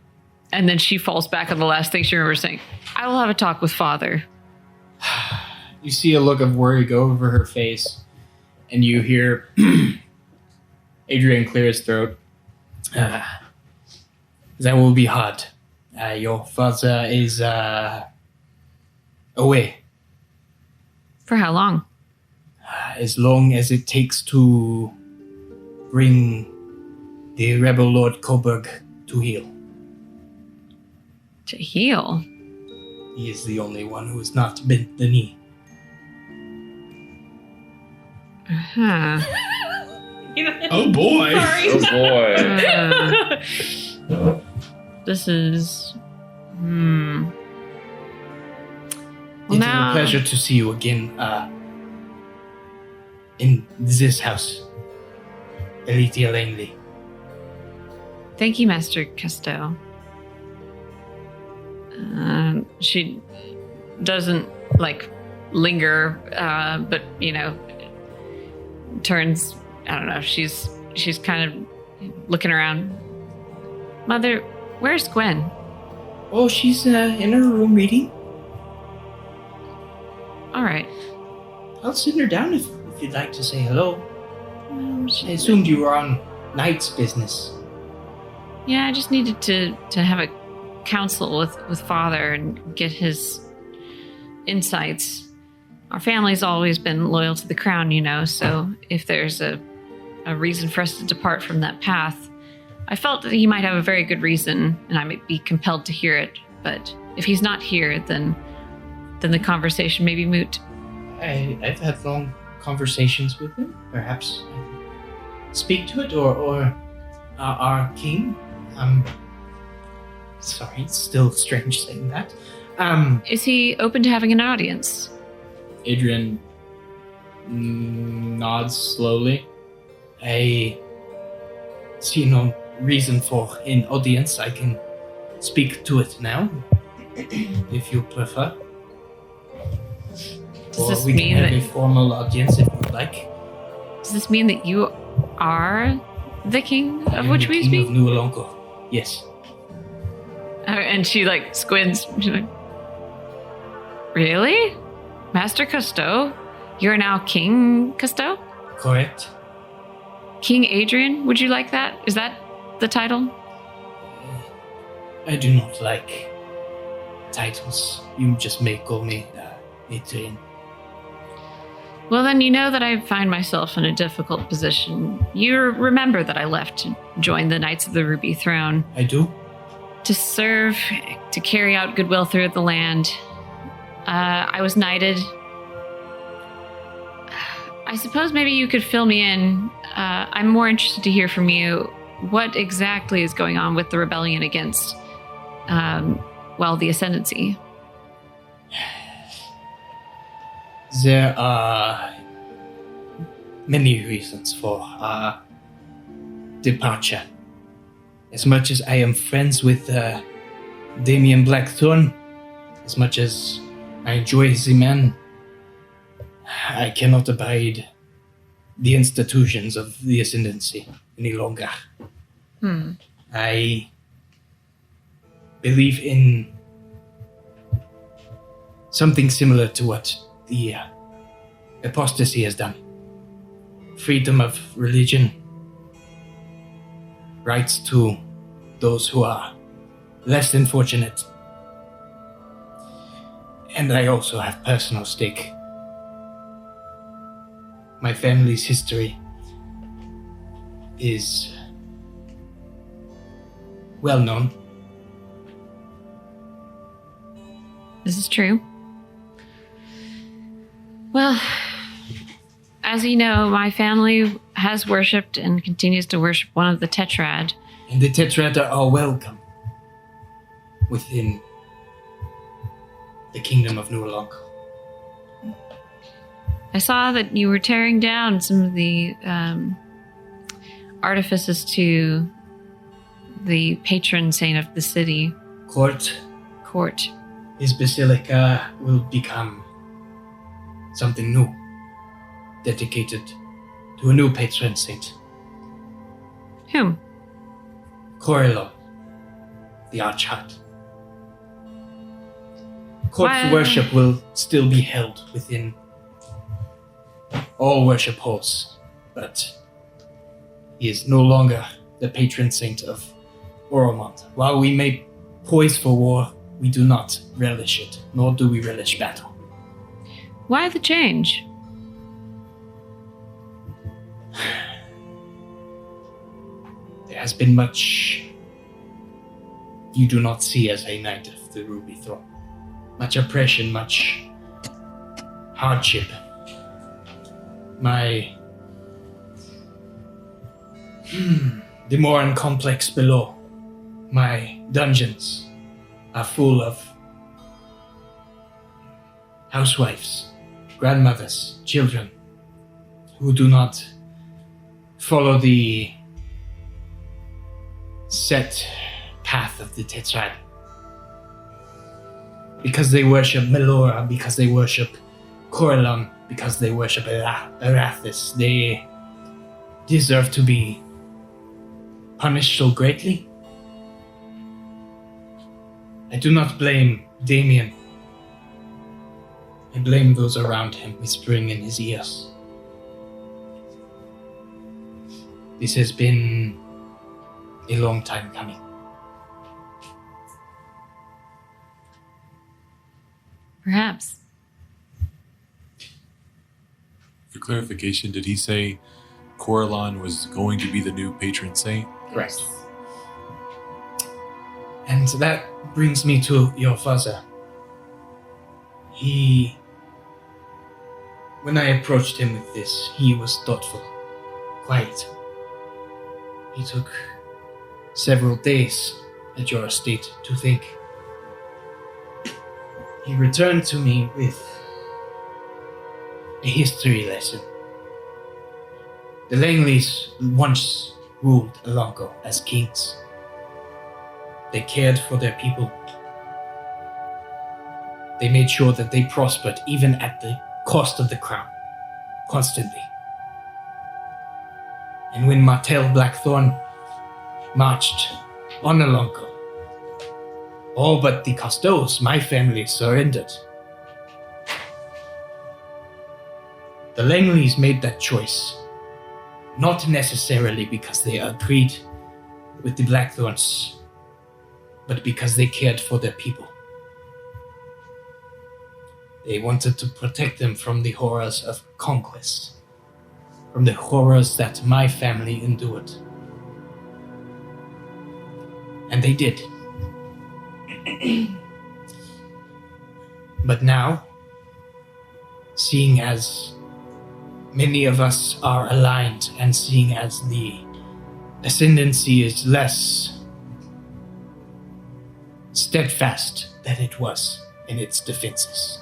and then she falls back on the last thing she remembers saying, I will have a talk with Father. You see a look of worry go over her face, and you hear Adrian clear his throat. That will be hard. Your father is away. For how long? As long as it takes to bring the rebel Lord Coburg to heal. To heal? He is the only one who has not bent the knee. Uh-huh. Oh boy. Oh boy. This is... Well, It is now... a pleasure to see you again in this house. Elitia Langley. Thank you, Master Costeau. She doesn't linger, but turns. I don't know. She's kind of looking around. Mother, where's Gwen? Oh, she's in her room reading. All right. I'll send her down if you'd like to say hello. I assumed you were on Knight's business. Yeah, I just needed to have a counsel with Father and get his insights. Our family's always been loyal to the crown, so if there's a reason for us to depart from that path, I felt that he might have a very good reason, and I might be compelled to hear it. But if he's not here, then the conversation may be moot. I've had long conversations with him. Perhaps I can speak to it, or our king. Sorry, it's still strange saying that. Is he open to having an audience? Adrian nods slowly. I see no reason for an audience. I can speak to it now, if you prefer. Does this we mean can have that a formal audience if you'd like. Does this mean that you are the king I of am which the we king speak? of New Alonco. Yes. And she squints. She's like, really? Master Costeau? You're now King Costeau? Correct. King Adrian? Would you like that? Is that the title? I do not like titles. You just may call me Adrian. Well, then you know that I find myself in a difficult position. You remember that I left to join the Knights of the Ruby Throne. I do? To serve, to carry out goodwill through the land. I was knighted. I suppose maybe you could fill me in. I'm more interested to hear from you. What exactly is going on with the rebellion against, the Ascendancy? There are many reasons for our departure. As much as I am friends with Damien Blackthorn, as much as I enjoy the man, I cannot abide the institutions of the Ascendancy any longer. I believe in something similar to what the apostasy has done. Freedom of religion, rights to those who are less than fortunate. And I also have personal stake. My family's history is well known. This is true. Well, as you know, my family has worshipped and continues to worship one of the Tetrad. And the Tetrad are welcome within the kingdom of Nurlong. I saw that you were tearing down some of the artifices to the patron saint of the city. Court. His basilica will become something new, dedicated to a new patron saint. Whom? Corellon, the Archhart. Court Why- worship will still be held within all worship halls, but he is no longer the patron saint of Oromond. While we may poise for war, we do not relish it, nor do we relish battle. Why the change? There has been much you do not see as a knight of the Ruby Throne. Much oppression, much hardship. The more complex below, my dungeons are full of housewives, grandmothers, children who do not follow the set path of the Tetrad. Because they worship Melora, because they worship Corellon, because they worship Arathis, they deserve to be punished so greatly. I do not blame Damien. I blame those around him whispering in his ears. This has been a long time coming. Perhaps. For clarification, did he say Corellon was going to be the new patron saint? Correct. And that brings me to your father. When I approached him with this, he was thoughtful, quiet. He took several days at your estate to think. He returned to me with a history lesson. The Langleys once ruled Alongo as kings. They cared for their people. They made sure that they prospered even at the cost of the crown, constantly. And when Martel Blackthorn marched on Alongo, all but the Costeaus, my family, surrendered. The Langleys made that choice, not necessarily because they agreed with the Blackthorns, but because they cared for their people. They wanted to protect them from the horrors of conquest, from the horrors that my family endured. And they did. But now, seeing as many of us are aligned and seeing as the ascendancy is less steadfast than it was in its defenses,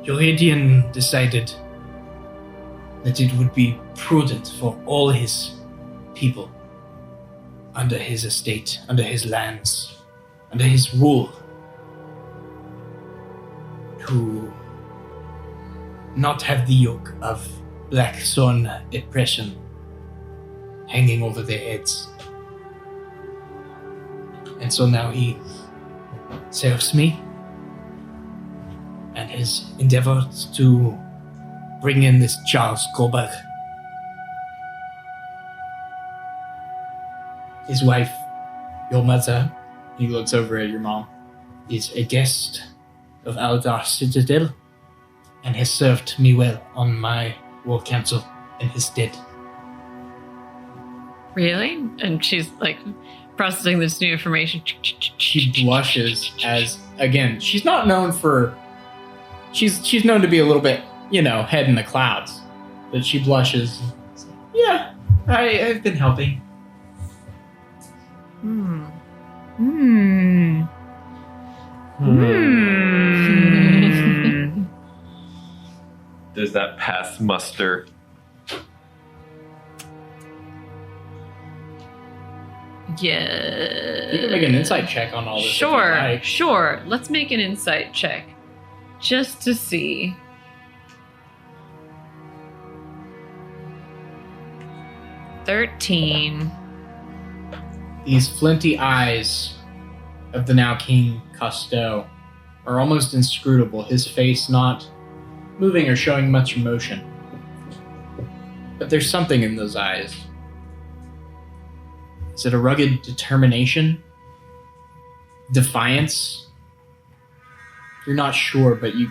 Euridian decided that it would be prudent for all his people under his estate, under his lands, under his rule, to not have the yoke of Black Thorn oppression hanging over their heads. And so now he serves me and has endeavored to bring in this Charles Goldberg. His wife, your mother, He looks over at your mom. is a guest of Aldar Citadel and has served me well on my war council in his stead. Really? And she's like processing this new information. She blushes as, again, she's not known for. She's known to be a little bit, head in the clouds, but she blushes. Yeah, I've been helping. Does that pass muster? Yeah. You can make an insight check on all this. if you Sure, like. sure. Let's make an insight check. Just to see. $13. These flinty eyes of the now King Costeau are almost inscrutable, his face not moving or showing much emotion. But there's something in those eyes. Is it a rugged determination? Defiance? You're not sure, but you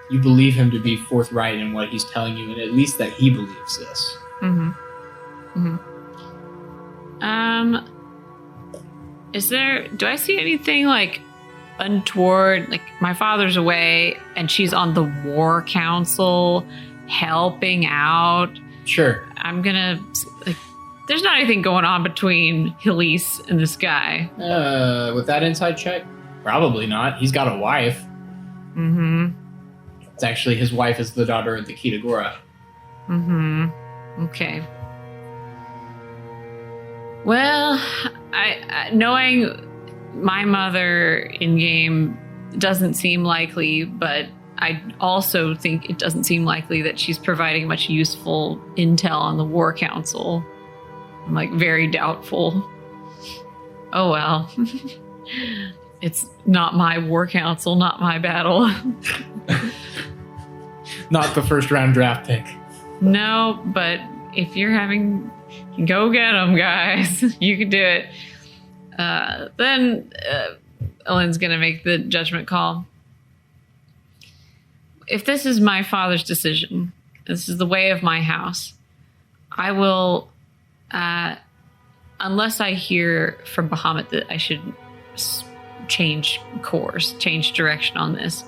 believe him to be forthright in what he's telling you, and at least that he believes this. Do I see anything like untoward? Like my father's away and she's on the war council helping out. Sure. I'm gonna, like, there's not anything going on between Hilise and this guy. With that inside check? Probably not. He's got a wife. It's actually his wife is the daughter of the Kitagora. Okay. Well, I knowing my mother in game doesn't seem likely, but I also think it doesn't seem likely that she's providing much useful intel on the War Council. I'm like very doubtful. Oh well. It's not my War Council, not my battle. Not the first round draft pick. No, but if you're having, go get them, guys. You can do it. Then Alyne's going to make the judgment call. If this is my father's decision, this is the way of my house, I will, unless I hear from Bahamut that I should change course, change direction on this,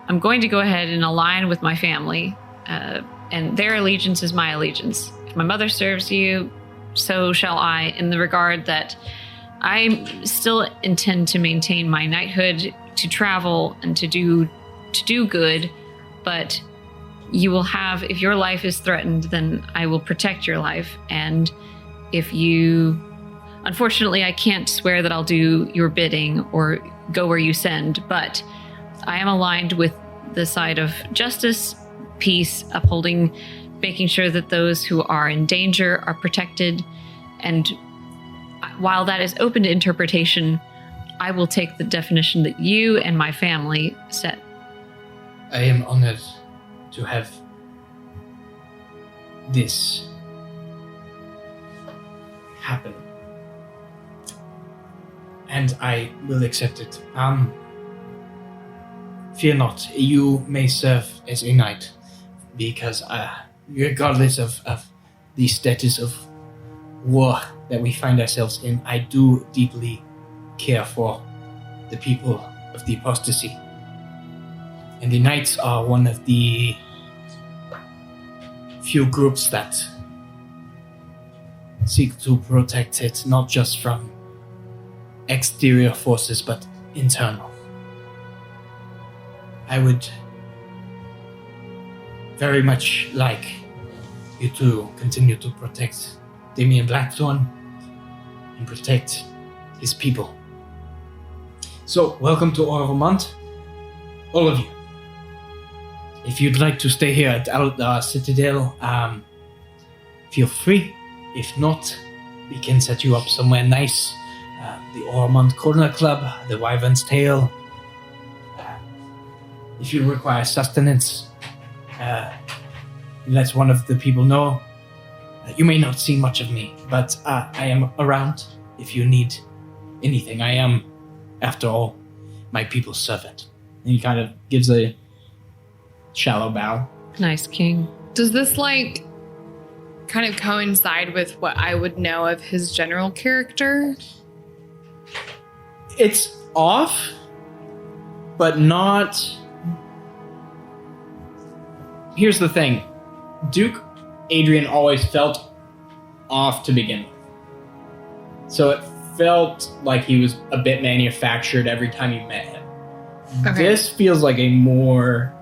I'm going to go ahead and align with my family, and their allegiance is my allegiance. If my mother serves you, so shall I, in the regard that I still intend to maintain my knighthood, to travel and to do good, but you will have, if your life is threatened, then I will protect your life. And if you, unfortunately, I can't swear that I'll do your bidding or go where you send, but I am aligned with the side of justice, peace, upholding, making sure that those who are in danger are protected. And while that is open to interpretation, I will take the definition that you and my family set. I am honored to have this happen. And I will accept it. Fear not, you may serve as a knight, because regardless of the status of war that we find ourselves in, I do deeply care for the people of the apostasy. And the knights are one of the few groups that seek to protect it, not just from exterior forces, but internal. I would very much like you to continue to protect Damien Blackthorn and protect his people. So, welcome to Oromond, all of you. If you'd like to stay here at Citadel, feel free. If not, we can set you up somewhere nice. The Oromond Corner Club, the Wyvern's Tail. If you require sustenance, let one of the people know. You may not see much of me, but I am around if you need anything. I am, after all, my people's servant. And he kind of gives a shallow bow. Nice king. Does this like kind of coincide with what I would know of his general character? It's off, but not... Here's the thing. Duke Adrian always felt off to begin with. So it felt like he was a bit manufactured every time you met him. Okay. This feels like a more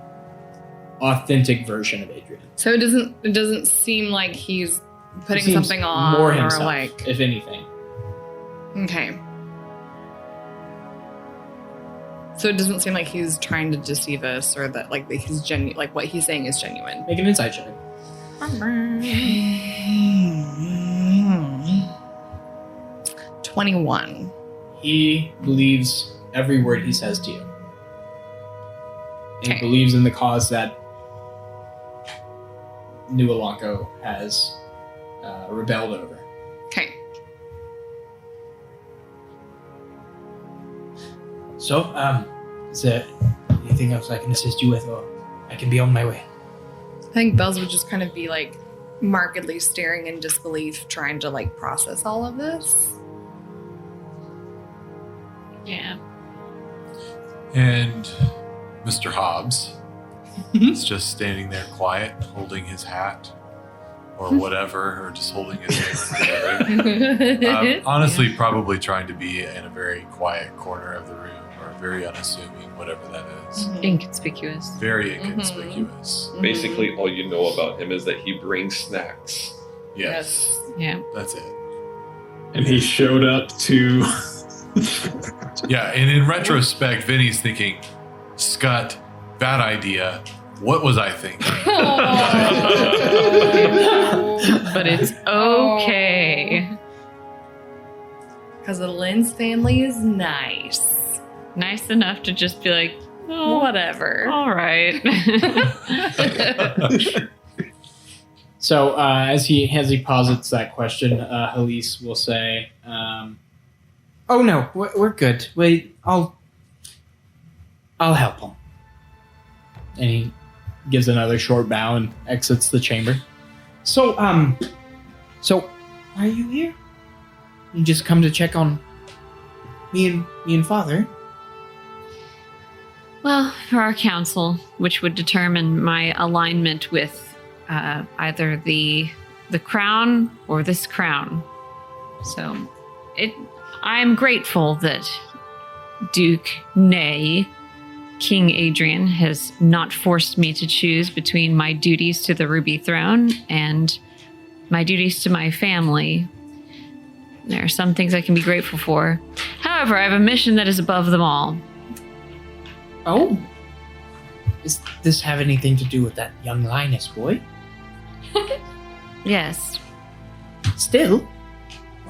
authentic version of Adrian. So it doesn't seem like he's putting He seems something on more or himself, like if anything. okay. So it doesn't seem like he's trying to deceive us or that like he's like what he's saying is genuine. Make an insight check. 21. He believes every word he says to you. He Okay. believes in the cause that New Alanko has rebelled over. Okay. So, is there anything else I can assist you with, or I can be on my way? I think Bells would just kind of be like markedly staring in disbelief, trying to like process all of this. Yeah. And Mr. Hobbs is just standing there quiet, holding his hat or whatever, or just holding his hands together. Honestly, probably trying to be in a very quiet corner of the room, or very unassuming, whatever that is. Inconspicuous. Very inconspicuous. Basically, all you know about him is that he brings snacks. Yes, Yeah. that's it. And he showed up to. Yeah, and in retrospect, Vinny's thinking, Scott, bad idea. What was I thinking? But it's okay. Because Alyne's family is nice. Nice enough to just be like, oh, Whatever. all right. So as he posits that question, Elise will say, "Oh no, we're good. Wait, I'll help him." And he gives another short bow and exits the chamber. So why are you here? You just come to check on me and Father? Well, for our council, which would determine my alignment with either the crown or this crown. So I'm grateful that Duke Nay, King Adrian, has not forced me to choose between my duties to the Ruby Throne and my duties to my family. There are some things I can be grateful for. However, I have a mission that is above them all. Oh, does this have anything to do with that young Linus boy? Yes. Still?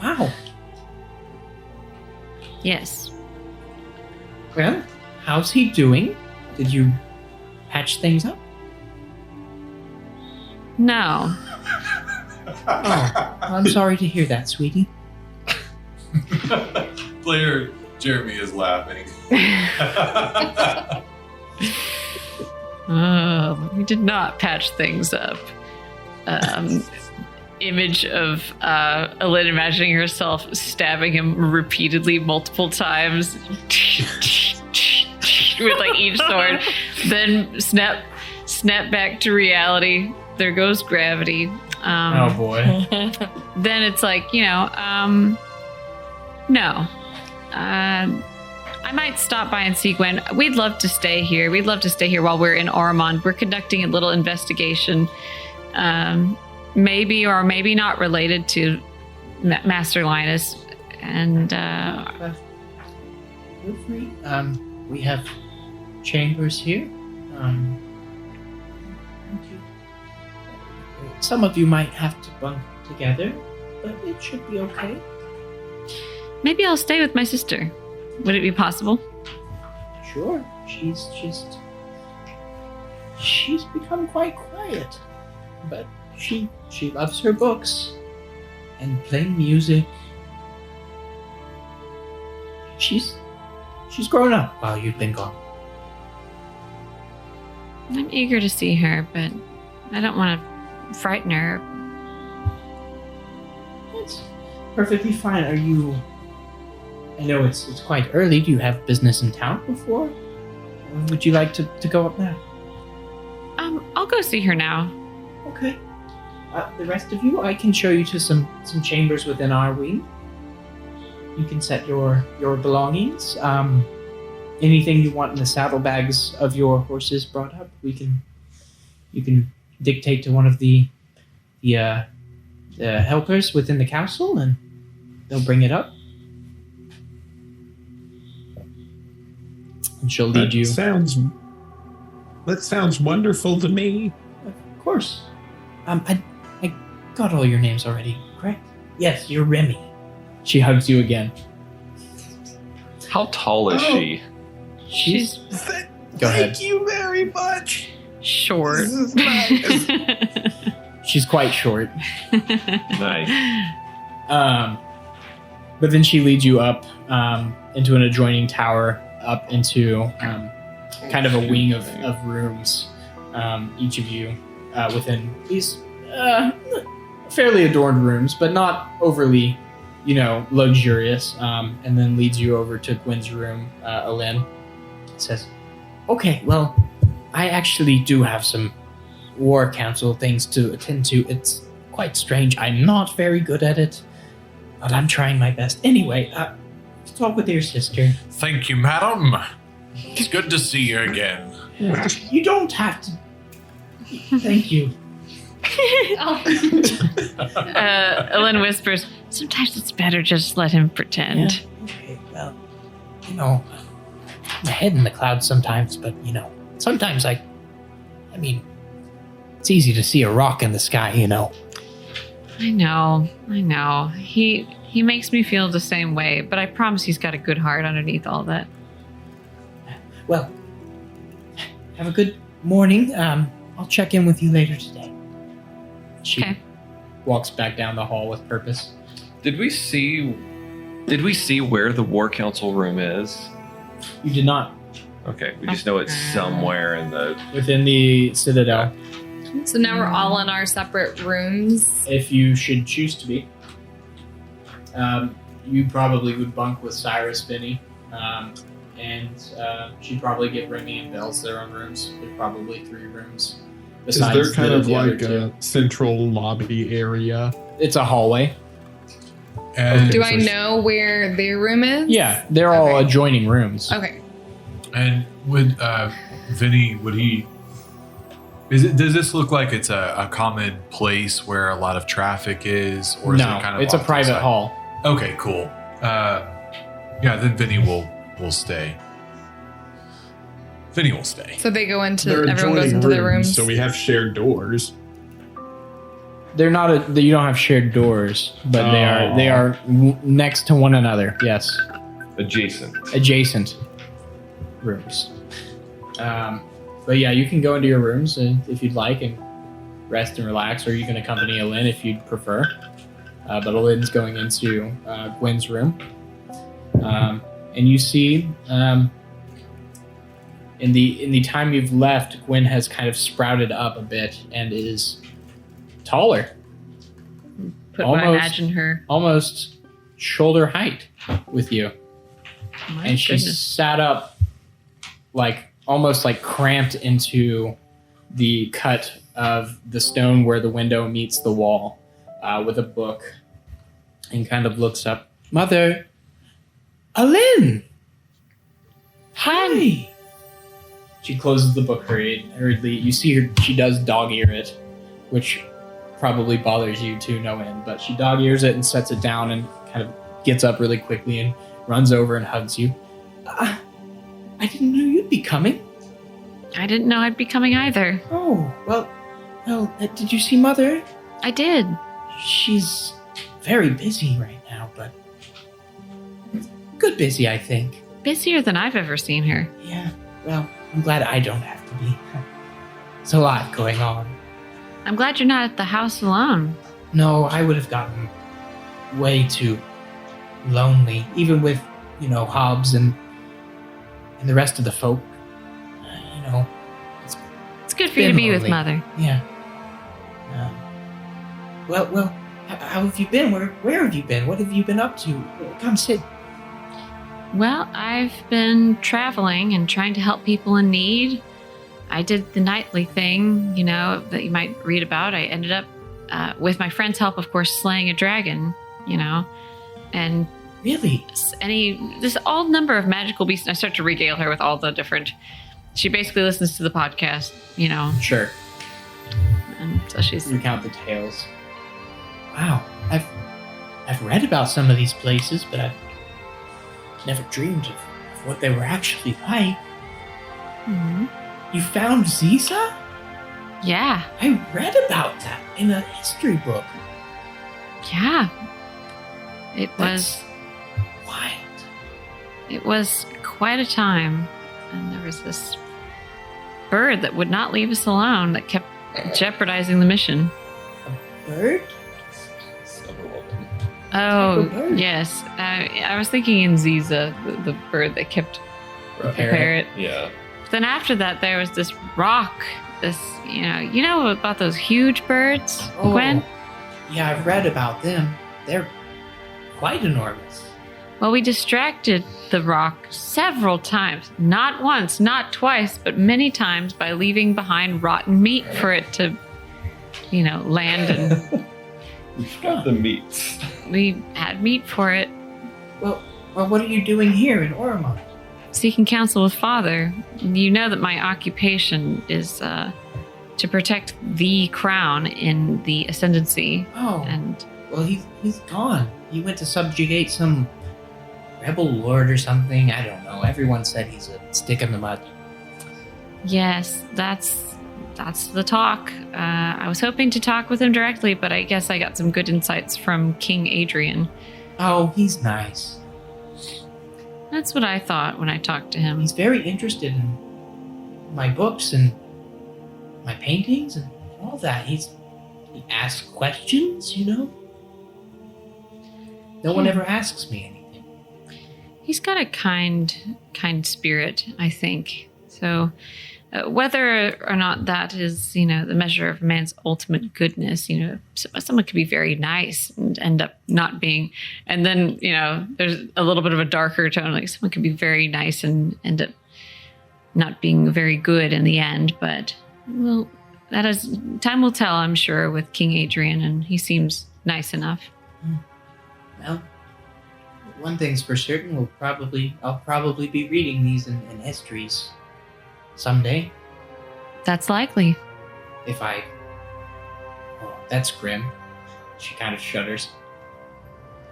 Wow. Yes. Well, how's he doing? Did you patch things up? No. Oh, I'm sorry to hear that, sweetie. Player Jeremy is laughing. We did not patch things up. Image of Alyne imagining herself stabbing him repeatedly multiple times with like each sword. Then snap back to reality. There goes gravity. Oh boy. Then it's like, no. I'm I might stop by and see Gwen. We'd love to stay here. We'd love to stay here while we're in Oromond. We're conducting a little investigation, maybe or maybe not related to Master Linus. And Feel free. We have chambers here. Some of you might have to bunk together, but it should be okay. maybe I'll stay with my sister. Would it be possible? Sure. She's become quite quiet, but she loves her books and playing music. She's grown up while you've been gone. I'm eager to see her, but I don't want to frighten her. It's perfectly fine. Are you... I know it's quite early. Do you have business in town before? Or would you like to go up now? I'll go see her now. Okay. The rest of you, I can show you to some chambers within our wing. You can set your belongings. Anything you want in the saddlebags of your horses brought up, you can dictate to one of the helpers within the castle, and they'll bring it up. And she'll lead you. That sounds wonderful to me. Of course. I got all your names already, correct? Yes, you're Remy. She hugs you again. How tall is she? She's Go ahead. Thank you very much. short. This is nice. She's quite short. Nice. But then she leads you up into an adjoining tower, up into kind of a wing of rooms. Each of you within these fairly adorned rooms, but not overly, luxurious. And then leads you over to Gwen's room. Alyne says, "Okay, well, I actually do have some war council things to attend to. It's quite strange. I'm not very good at it, but I'm trying my best. Anyway, talk with your sister. Thank you, madam. It's good to see you again. You don't have to. Thank you." Alyne whispers, "Sometimes it's better just let him pretend." Okay, well, my head in the clouds sometimes, but sometimes I mean, it's easy to see a rock in the sky, I know. He makes me feel the same way, but I promise he's got a good heart underneath all that. Well, have a good morning. I'll check in with you later today. She Okay. walks back down the hall with purpose. Did we see where the War Council room is? You did not. Okay, we just know it's somewhere in the. Within the Citadel, So now we're all in our separate rooms. if you should choose to be. You probably would bunk with Cyrus, Vinny, and she'd probably give Remy and Bells their own rooms. There's probably 3 rooms. Is there kind of the other like 2. a central lobby area? It's a hallway. And Do I know where their room is? Yeah, they're all Okay. adjoining rooms. Okay. And would Vinny, would he? Does this look like it's a common place where a lot of traffic is, or is No, it kind of it's a off to the private side? hall. Okay, cool. Yeah, then Vinny will stay. Vinny will stay. So they go into, They're everyone goes adjoining into their rooms. so we have shared doors. They're not. You don't have shared doors, but they are next to one another. Yes, Adjacent. adjacent rooms. But yeah, you can go into your rooms if you'd like and rest and relax, or you can accompany Alyne if you'd prefer. But Alyne's going into Gwen's room, and you see in the time you've left, Gwen has kind of sprouted up a bit and is taller, Put Almost. I imagine her. almost shoulder height with you. My And she's goodness. sat up almost cramped into the cut of the stone where the window meets the wall, with a book, and kind of looks up. "Mother, Alyne, Hi. She closes the book hurriedly. You see her. She does dog ear it, which probably bothers you to no end. But she dog ears it and sets it down and kind of gets up really quickly and runs over and hugs you. I didn't know you'd be coming. I didn't know I'd be coming either. Oh, well, did you see Mother? I did. She's very busy right now, but good busy, I think. Busier than I've ever seen her. Yeah, well, I'm glad I don't have to be. There's a lot going on. I'm glad you're not at the house alone. No, I would have gotten way too lonely, even with, Hobbs and the rest of the folk. It's good for you to be with Mother. Yeah. Well, how have you been? Where have you been? What have you been up to? Come sit. Well, I've been traveling and trying to help people in need. I did the nightly thing, that you might read about. I ended up, with my friend's help, of course, slaying a dragon, and really, this all number of magical beasts. And I start to regale her with all the different. She basically listens to the podcast, Sure. And so she's recount the tales. Wow, I've read about some of these places, but I've never dreamed of what they were actually like. Mm-hmm. You found Ziza? Yeah. I read about that in a history book. Yeah. It was wild. It was quite a time. And there was this bird that would not leave us alone that kept jeopardizing the mission. A bird? Oh, bird? yes. I was thinking in Ziza, the bird that kept the parrot. Yeah. Then after that, there was this rock. This, you know about those huge birds, Gwen? Yeah, I've read about them. They're quite enormous. Well, we distracted the rock several times. Not once, not twice, but many times by leaving behind rotten meat for it to, land. And We've got the meats. we had meat for it. Well, what are you doing here in Oromond? Seeking counsel with Father. You know that my occupation is to protect the crown in the Ascendancy. Oh, And well, he's gone. He went to subjugate some rebel lord or something. I don't know. Everyone said he's a stick in the mud. yes, that's the talk. I was hoping to talk with him directly, but I guess I got some good insights from King Adrian. Oh, he's nice. That's what I thought when I talked to him. He's very interested in my books and my paintings and all that. He asks questions, No one ever asks me anything. He's got a kind spirit, I think. So whether or not that is, the measure of man's ultimate goodness, someone could be very nice and end up not being. And then, there's a little bit of a darker tone, like someone could be very nice and end up not being very good in the end. But, well, time will tell, I'm sure, with King Adrian, and he seems nice enough. Well, one thing's for certain, I'll probably be reading these in histories someday. That's likely. Oh, that's grim. She kind of shudders.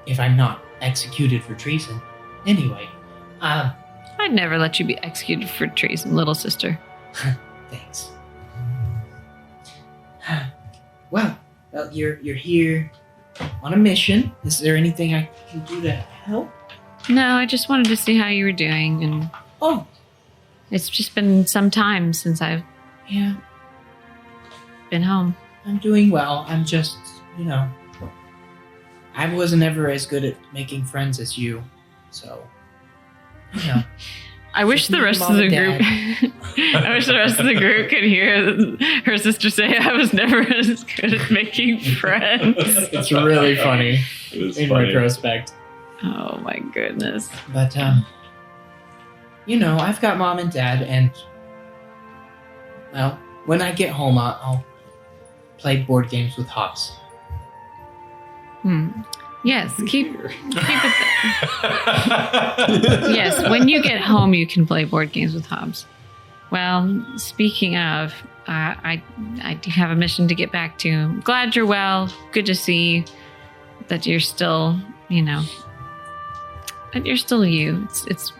If I'm not executed for treason. Anyway, I'd never let you be executed for treason, little sister. Thanks. Well, you're here on a mission. Is there anything I can do to help? No, I just wanted to see how you were doing, and Oh, it's just been some time since I've yeah, been home. I'm doing well. I'm just, I wasn't ever as good at making friends as you, so, I wish the rest of the group I wish the rest of the group could hear her sister say I was never as good at making friends. It's really funny It was in funny. retrospect. Oh my goodness. But, I've got mom and dad, and, well, when I get home, I'll play board games with Hobbs. Yes, keep it Yes, when you get home, you can play board games with Hobbs. Well, speaking of, I do have a mission to get back to. I'm glad you're well. Good to see that you're still, that you're still you. It's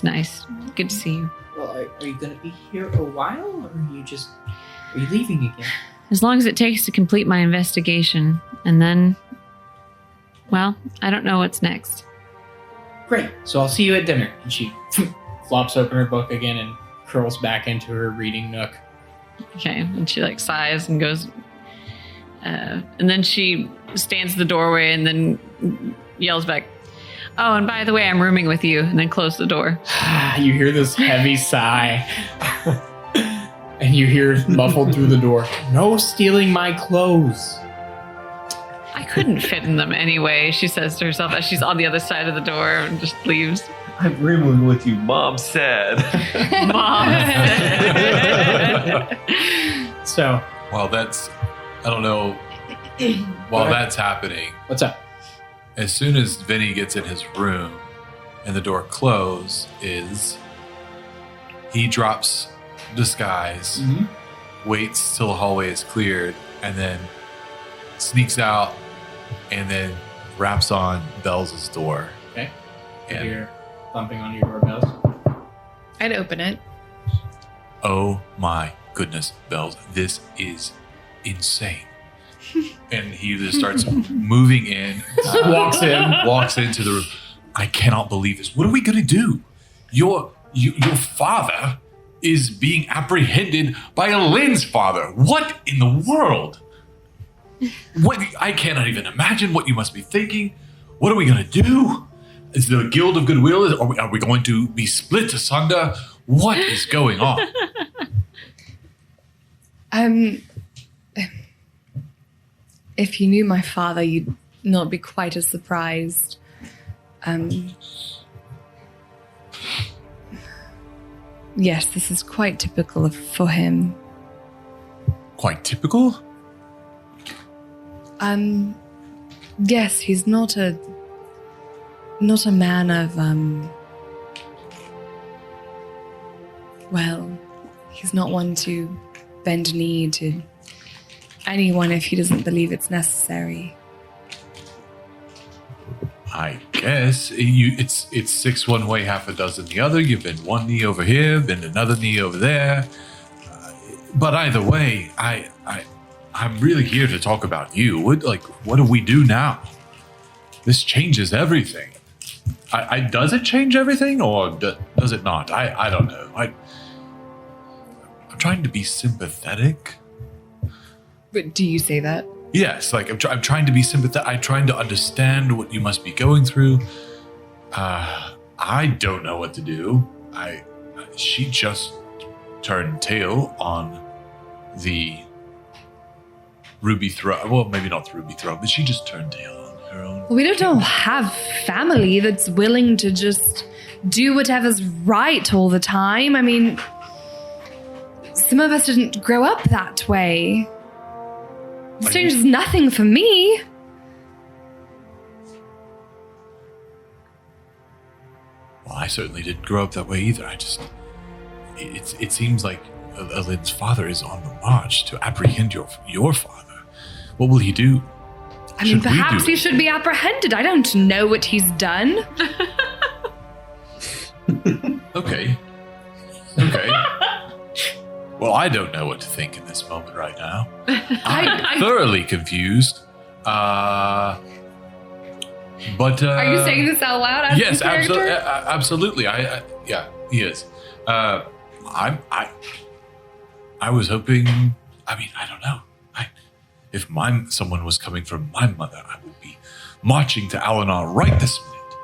nice. Good to see you. Well, are you going to be here a while, or are you leaving again? As long as it takes to complete my investigation, and then, well, I don't know what's next. Great. So I'll see you at dinner. And she flops open her book again and curls back into her reading nook. Okay, and she sighs and goes, and then she stands at the doorway and then yells back, "Oh, and by the way, I'm rooming with you," and then close the door. You hear this heavy sigh. And you hear muffled through the door, "No stealing my clothes." I couldn't fit in them anyway, she says to herself as she's on the other side of the door and just leaves. I'm rooming with you, Mom said. Mom said. So, While that's, I don't know, while that's happening, what's up? as soon as Vinny gets in his room and the door closes, he drops disguise, waits till the hallway is cleared, and then sneaks out and then raps on Bells' door. Okay. And You're thumping on your doorbells. I'd open it. oh my goodness, Bells, this is insane. And he just starts moving in, walks into the room. I cannot believe this. What are we going to do? Your father is being apprehended by Alyne's father. What in the world? What? I cannot even imagine what you must be thinking. What are we going to do? Is the Guild of Goodwill, are we going to be split asunder? What is going on? If you knew my father, you'd not be quite as surprised. Yes, this is quite typical for him. Quite typical? Yes, he's not a man of, well, he's not one to bend knee to anyone if he doesn't believe it's necessary. I guess it's 6 one way, half a dozen the other. You bend one knee over here, bend another knee over there. But either way, I'm really here to talk about you. What do we do now? This changes everything. Does it change everything, or does it not? I don't know. I'm trying to be sympathetic. But do you say that? Yes, I'm trying to be sympathetic. I'm trying to understand what you must be going through. I don't know what to do. She just turned tail on the ruby throne. Well, maybe not the ruby throne, but she just turned tail on her own. We don't all have family that's willing to just do whatever's right all the time. I mean, some of us didn't grow up that way. This changes nothing for me. Well, I certainly didn't grow up that way either. It seems like Alyne's father is on the march to apprehend your father. What will he do? I mean, perhaps he should be apprehended. I don't know what he's done. Okay. Well, I don't know what to think in this moment right now. I'm thoroughly confused. But are you saying this out loud? As yes, the character? absolutely. Yeah, he is. I was hoping. I mean, I don't know. If someone was coming from my mother, I would be marching to Alyne right this minute,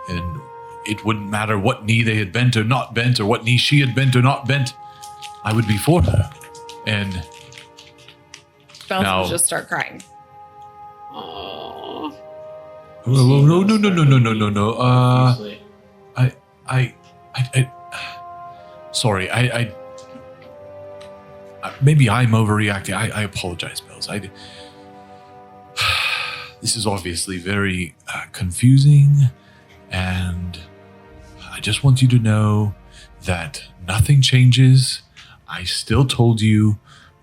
and it wouldn't matter what knee they had bent or not bent, or what knee she had bent or not bent. I would be for her. And Bells now, will just start crying. Oh. No. Sorry. Maybe I'm overreacting. I apologize, Bells. This is obviously very confusing, and I just want you to know that nothing changes. I told you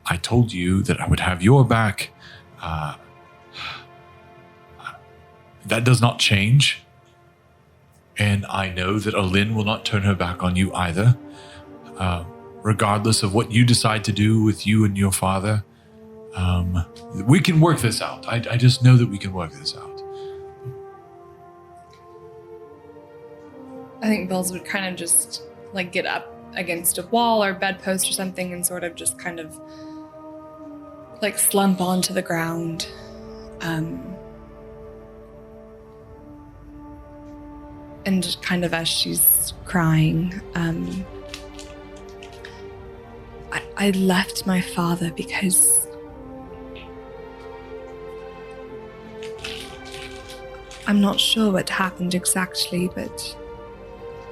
that I would have your back. That does not change. And I know that Alyne will not turn her back on you either. Regardless of what you decide to do with you and your father, we can work this out. I just know that we can work this out. I think Bells would kind of just like get up against a wall or bedpost or something and sort of just kind of like slump onto the ground. And just kind of as she's crying, I left my father because I'm not sure what happened exactly, but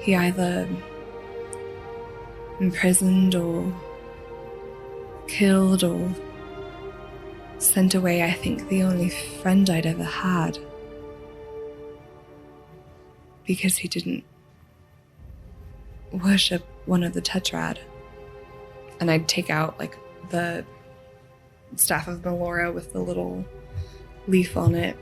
he either imprisoned or killed or sent away, I think, the only friend I'd ever had. Because he didn't worship one of the tetrad. And I'd take out like the staff of Melora with the little leaf on it.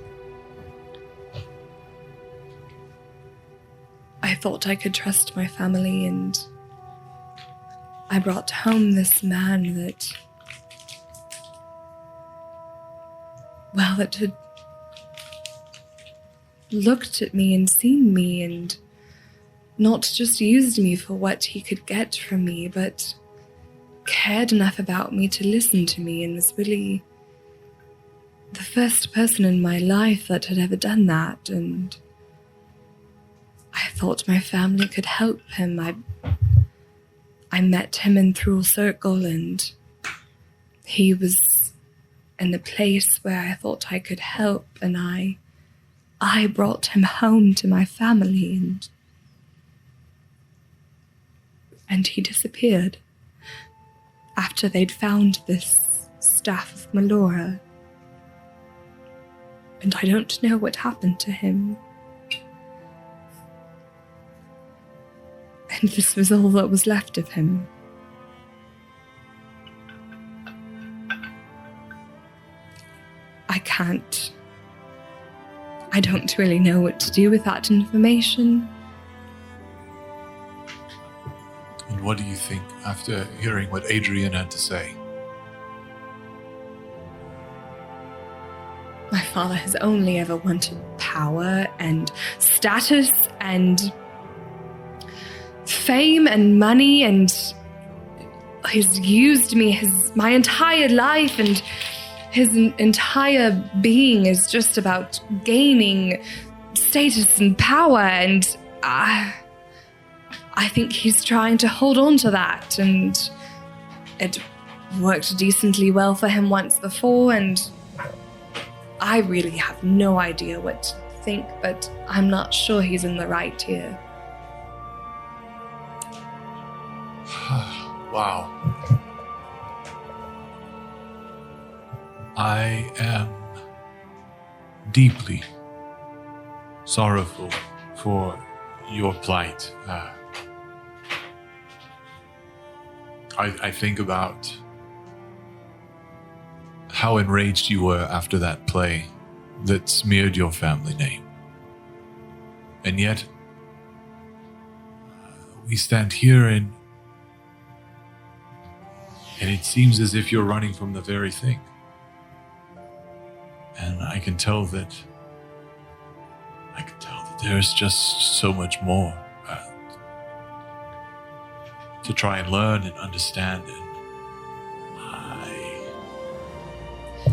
I thought I could trust my family, and I brought home this man that had looked at me and seen me and not just used me for what he could get from me, but cared enough about me to listen to me, and was really the first person in my life that had ever done that. And I thought my family could help him. I met him in Thrall Circle, and he was in a place where I thought I could help, and I brought him home to my family, and he disappeared after they'd found this staff of Melora. And I don't know what happened to him. And this was all that was left of him. I don't really know what to do with that information. And what do you think after hearing what Adrian had to say? My father has only ever wanted power and status and fame and money, and he's used me my entire life, and his entire being is just about gaining status and power, and I think he's trying to hold on to that, and it worked decently well for him once before, and I really have no idea what to think, but I'm not sure he's in the right here. Wow. I am deeply sorrowful for your plight. I think about how enraged you were after that play that smeared your family name. And yet, we stand here and it seems as if you're running from the very thing. And I can tell that there's just so much more to try and learn and understand. And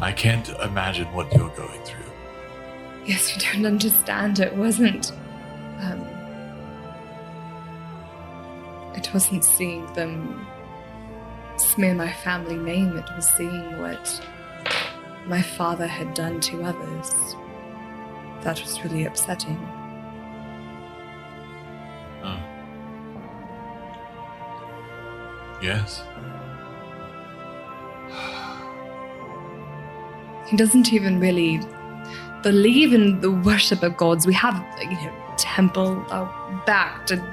I can't imagine what you're going through. Yes, you don't understand. It wasn't seeing them smear my family name. It was seeing what my father had done to others. That was really upsetting. Oh. Yes. He doesn't even really believe in the worship of gods. We have, temple backed a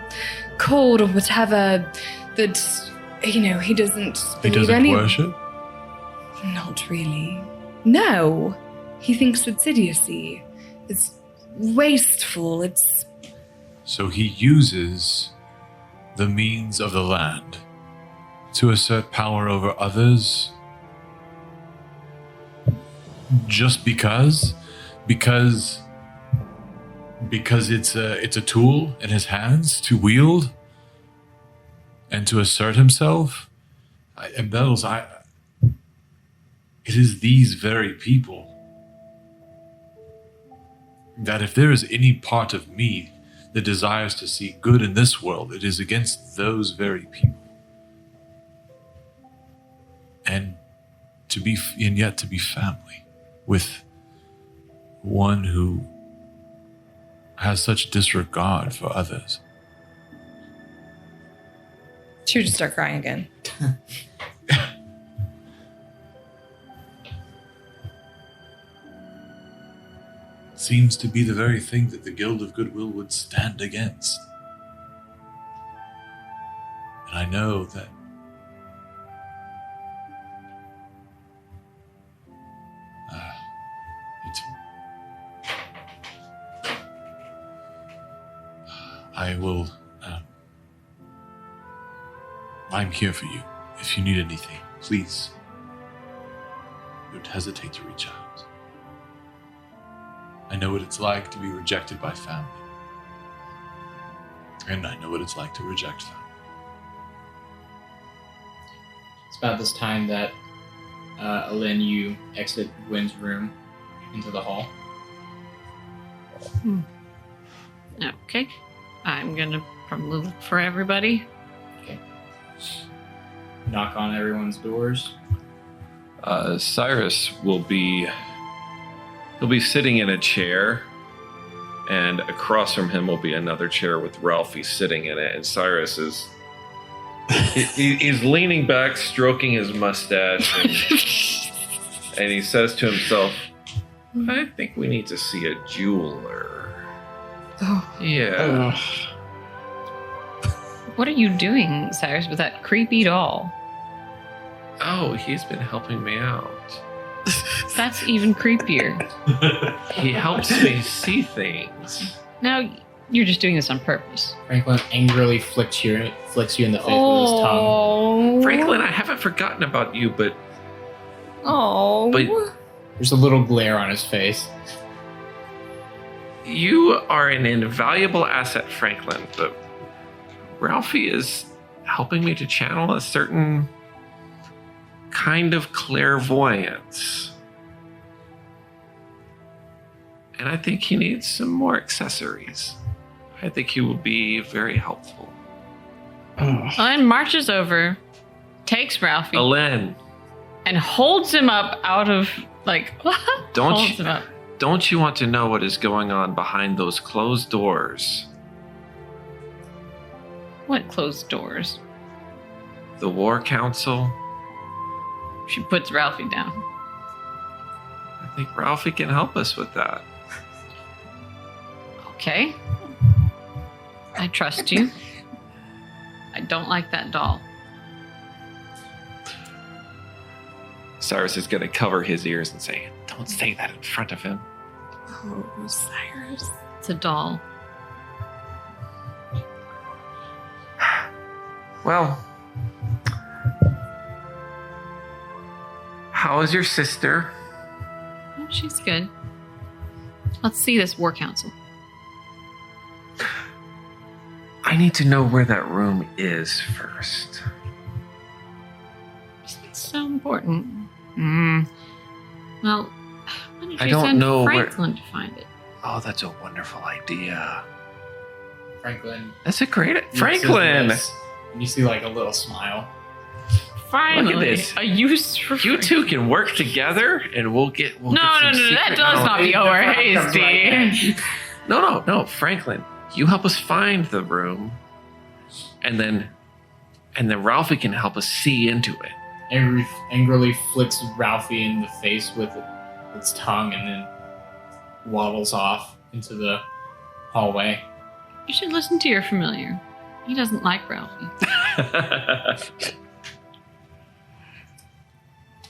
code or whatever that, he doesn't He believe doesn't worship? Not really. No. He thinks it's idiocy. It's wasteful. It's... So he uses the means of the land to assert power over others just because it's a tool in his hands to wield and to assert himself. It is these very people that if there is any part of me that desires to see good in this world, it is against those very people. And yet to be family with one who has such disregard for others. She would just start crying again. Seems to be the very thing that the Guild of Goodwill would stand against. And I know that I'm here for you. If you need anything, please don't hesitate to reach out. I know what it's like to be rejected by family. And I know what it's like to reject family. It's about this time that, Alyne, you exit Gwen's room into the hall. Okay. I'm gonna probably look for everybody. Okay. Knock on everyone's doors. Cyrus will be... He'll be sitting in a chair, and across from him will be another chair with Ralphie sitting in it, and Cyrus is... he's leaning back, stroking his mustache, and he says to himself, I think we need to see a jeweler. Oh. Yeah. What are you doing, Cyrus, with that creepy doll? Oh, he's been helping me out. That's even creepier. He helps me see things. Now, you're just doing this on purpose. Franklin angrily flicks you in the face with his tongue. Franklin, I haven't forgotten about you, but Oh. There's a little glare on his face. you are an invaluable asset, Franklin, but Ralphie is helping me to channel a certain kind of clairvoyance. And I think he needs some more accessories. I think he will be very helpful. Alyne marches over, takes Ralphie, Alyne, and holds him up out of, holds him up. Don't you want to know what is going on behind those closed doors? What closed doors? The War Council? She puts Ralphie down. I think Ralphie can help us with that. Okay. I trust you. I don't like that doll. Cyrus is going to cover his ears and say, don't say that in front of him. Oh, Cyrus. It's a doll. Well, how is your sister? Oh, she's good. Let's see this War Council. I need to know where that room is first. It's so important. Well, why don't I you don't send know where- Franklin to find it? Oh, that's a wonderful idea. Franklin. That's a great... looks at Franklin! this, and you see a little smile. Finally, this. a use for You two can work together and we'll get... No, that does not be over hasty. No, Franklin. You help us find the room, and then Ralphie can help us see into it. Angrily flicks Ralphie in the face with its tongue and then waddles off into the hallway. You should listen to your familiar. He doesn't like Ralphie.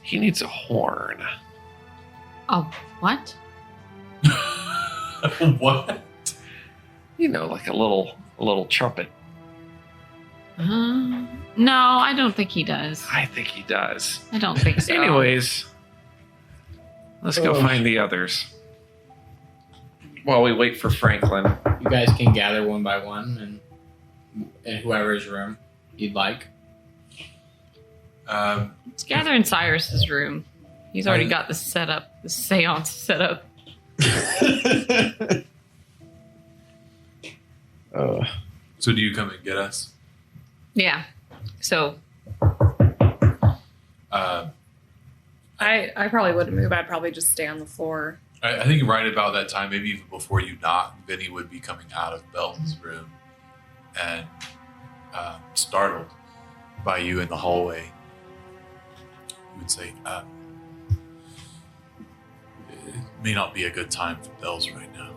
He needs a horn. Oh, what? What? You know, like a little trumpet. No, I don't think he does. I think he does. I don't think so. Anyways, let's go find the others. While we wait for Franklin. You guys can gather one by one in whoever's room you'd like. Let's gather in Cyrus's room. He's already got the setup, the seance set up. So do you come and get us? Yeah. So I probably wouldn't move. I'd probably just stay on the floor. I think right about that time, maybe even before you knock, Vinny would be coming out of Belton's room and startled by you in the hallway. He would say, it may not be a good time for bells right now.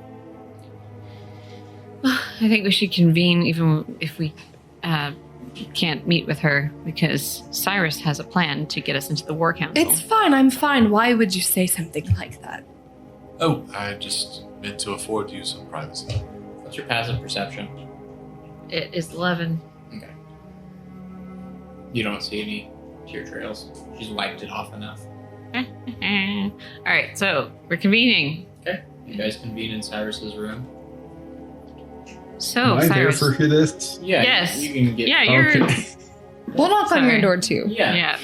I think we should convene even if we can't meet with her because Cyrus has a plan to get us into the War Council. It's fine. I'm fine. Why would you say something like that? Oh, I just meant to afford you some privacy. What's your passive perception? It is 11. Okay. You don't see any tear trails. She's wiped it off enough. All right, so we're convening. Okay. You guys convene in Cyrus's room. So, Am I there Cyrus. for this? Yeah. Yes. You can get. Yeah, you're. Okay. We'll knock on your Sorry. door too. Yeah. Yeah,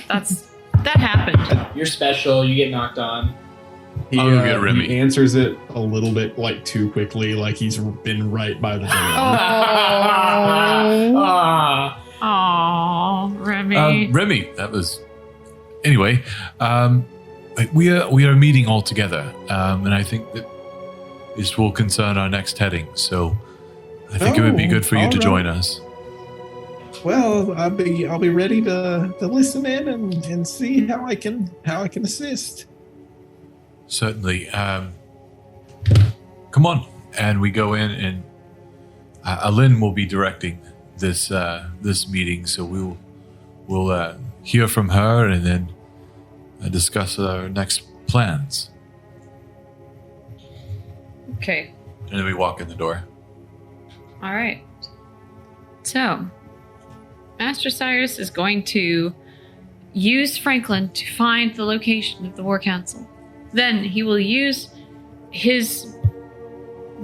that happened. You're special. You get knocked on. He, I'll go get Remy. he answers it a little bit like too quickly, like he's been right by the door. Ah. Oh, Remy. Remy, that was. Anyway, we are meeting all together, and I think that this will concern our next heading. So, I think it would be good for you to join us. Well, I'll be ready to listen in and see how I can assist. Certainly. Come on, and we go in, and Alyne will be directing this meeting. So we'll hear from her, and then discuss our next plans. Okay. And then we walk in the door. All right. So, Master Cyrus is going to use Franklin to find the location of the War Council. Then he will use his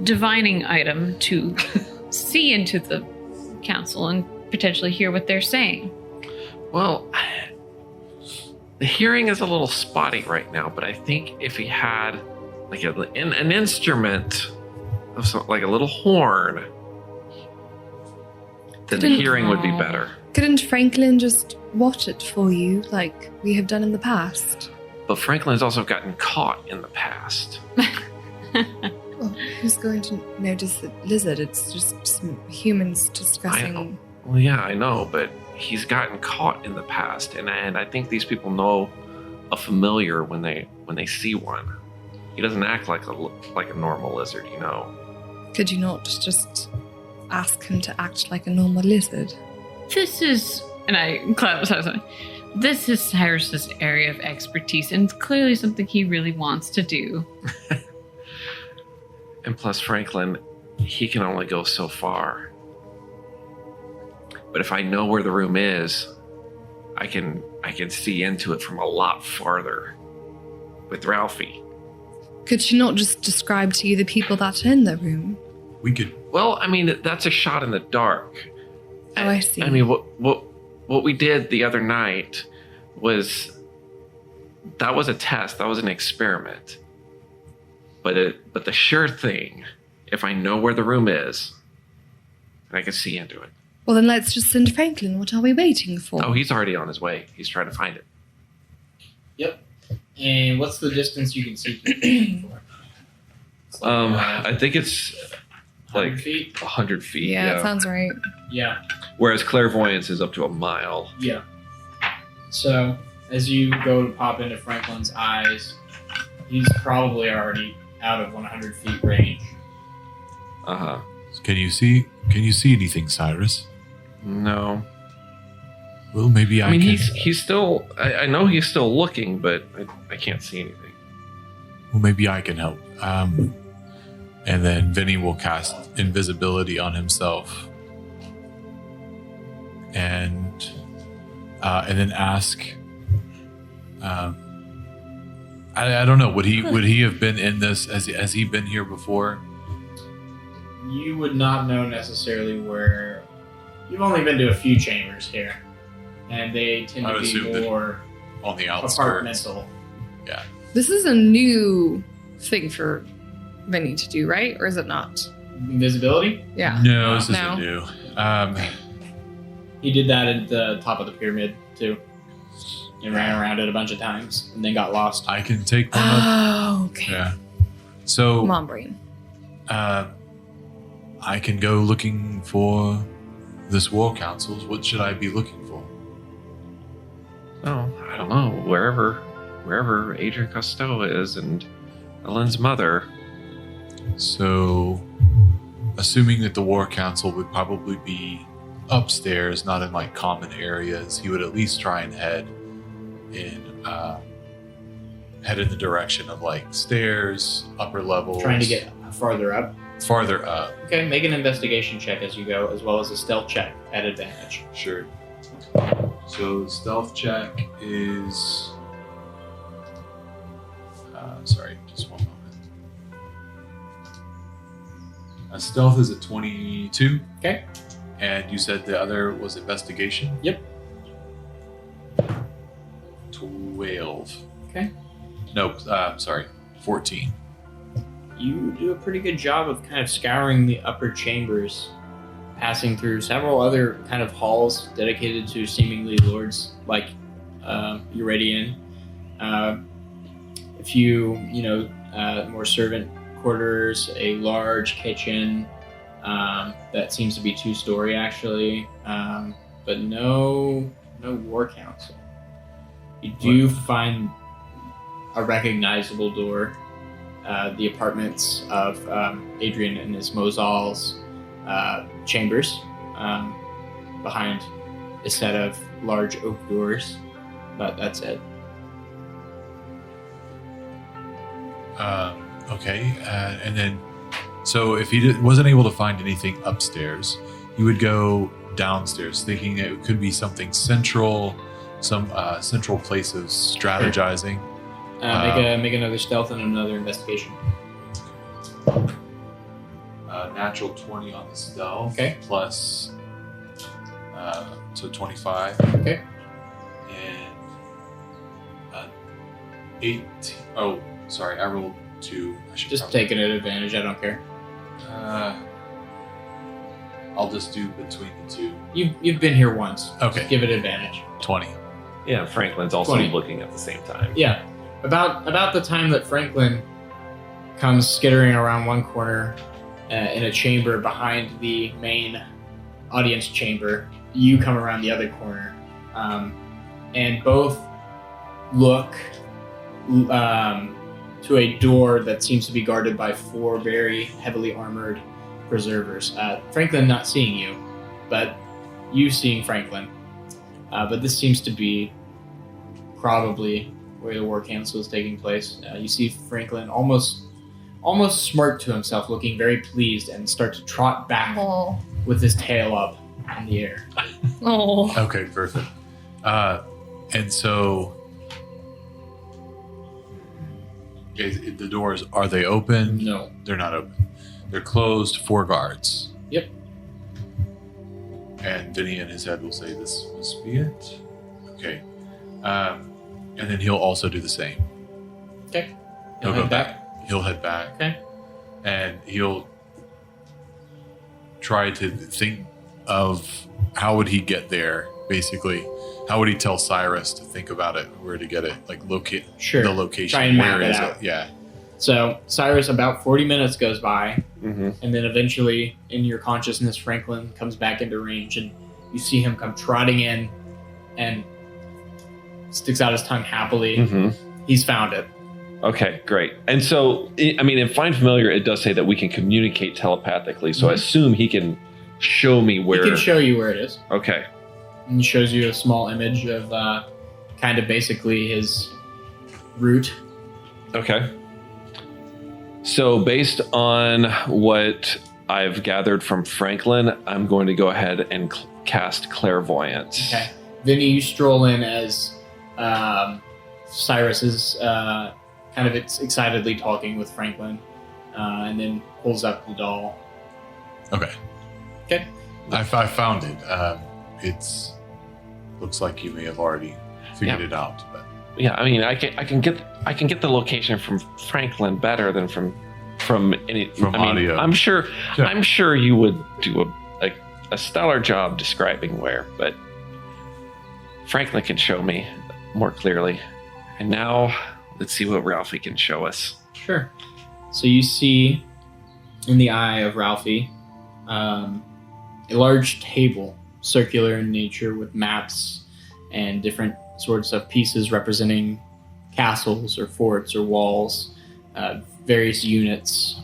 divining item to see into the council and potentially hear what they're saying. Well, the hearing is a little spotty right now, but I think if he had like an instrument of some, like a little horn, then the hearing would be better. Couldn't Franklin just watch it for you, like we have done in the past? But Franklin's also gotten caught in the past. Well, who's going to notice the lizard? It's just some humans discussing. Well, yeah, I know, but he's gotten caught in the past, and I think these people know a familiar when they see one. He doesn't act like a normal lizard, you know. Could you not just ask him to act like a normal lizard? This is, and I clap. This is Cyrus's area of expertise, and it's clearly something he really wants to do. And plus, Franklin, he can only go so far. But if I know where the room is, I can see into it from a lot farther with Ralphie. Could she not just describe to you the people that are in the room? We could. Well, I mean, that's a shot in the dark. Oh, I see. I mean, what we did the other night was a test. That was an experiment. But the sure thing, if I know where the room is, I can see into it. Well, then let's just send Franklin. What are we waiting for? Oh, he's already on his way. He's trying to find it. Yep. And what's the distance you can see? For? I think it's 100 like feet. 100 feet. yeah, that sounds right. Yeah. Whereas clairvoyance is up to a mile. Yeah. So as you go to pop into Franklin's eyes, he's probably already out of 100 feet range. Uh-huh. Can you see anything, Cyrus? No. Well, maybe I mean, can. he's still. I know he's still looking, but I can't see anything. Well, maybe I can help. And then Vinny will cast invisibility on himself, and then ask. I don't know. Would he have been in this? Has he been here before? You would not know necessarily where. You've only been to a few chambers here, and they tend I to would assume be that more On the outskirts. apartmental. This is a new thing for Vinny to do, right? Or is it not? Invisibility? Yeah. No, this No. isn't new. He did that at the top of the pyramid too. And ran around it a bunch of times, and then got lost. I can take one up. Oh, okay. Yeah. So Mom brain. I can go looking for this war council. What should I be looking for? Oh, I don't know. Wherever Adrian Costeau is and Alyne's mother. So, assuming that the war council would probably be upstairs, not in like common areas, he would at least try and head in the direction of like stairs, upper levels. Trying to get farther up. farther up. Okay, make an investigation check as you go, as well as a stealth check at advantage. Sure. So stealth check is. Sorry, just one moment. Stealth is a 22. Okay. And you said the other was investigation? Yep. 12. Okay. No, sorry, 14. You do a pretty good job of kind of scouring the upper chambers, passing through several other kind of halls dedicated to seemingly lords like Eurydian. A few, more servant quarters, a large kitchen that seems to be 2-story actually, but no war council. You do find a recognizable door. The apartments of Adrian and his Mozal's chambers, behind a set of large oak doors, but that's it. Okay, and then, so if he wasn't able to find anything upstairs, he would go downstairs, thinking it could be something central, some central place of strategizing. Make another stealth and another investigation. Natural 20 on the stealth. Okay. Plus, so 25. Okay. And 18. Oh, sorry, I rolled 2. I should Just take it at advantage. I don't care. I'll just do between the two. You've been here once. Okay. Just give it advantage. 20. Yeah, Franklin's also 20. looking at the same time. Yeah. About the time that Franklin comes skittering around one corner in a chamber behind the main audience chamber, you come around the other corner, and both look to a door that seems to be guarded by 4 very heavily armored preservers. Franklin not seeing you, but you seeing Franklin. But this seems to be probably where the war council is taking place. You see Franklin almost smirk to himself, looking very pleased, and start to trot back with his tail up in the air. Oh. Okay, perfect. And so, the doors, are they open? No. They're not open. They're closed, 4 guards. Yep. And Vinny in his head will say, this must be it. Okay. And then he'll also do the same. Okay. He'll He'll go head back. He'll head back. Okay. And he'll try to think of how would he get there, basically. How would he tell Cyrus to think about it, where to get it, like locate Sure. the location. Try and map where it is out. it? Yeah. So Cyrus, about 40 minutes goes by, Mm-hmm. and then eventually, in your consciousness, Franklin comes back into range, and you see him come trotting in, and sticks out his tongue happily. Mm-hmm. He's found it. Okay, great. And so, I mean, in Find Familiar, it does say that we can communicate telepathically. So I assume he can show me where. He can show you where it is. Okay. And he shows you a small image of kind of basically his route. Okay. So based on what I've gathered from Franklin, I'm going to go ahead and cast Clairvoyance. Okay. Vinny, you stroll in as Cyrus is kind of excitedly talking with Franklin, and then pulls up the doll. Okay. Okay. I found it. It's looks like you may have already figured it out, but Yeah, I mean, I can get the location from Franklin better than from any audio. I'm sure Yeah. I'm sure you would do a stellar job describing where, but Franklin can show me more clearly. And now let's see what Ralphie can show us. Sure. So you see in the eye of Ralphie a large table, circular in nature, with maps and different sorts of pieces representing castles or forts or walls, various units,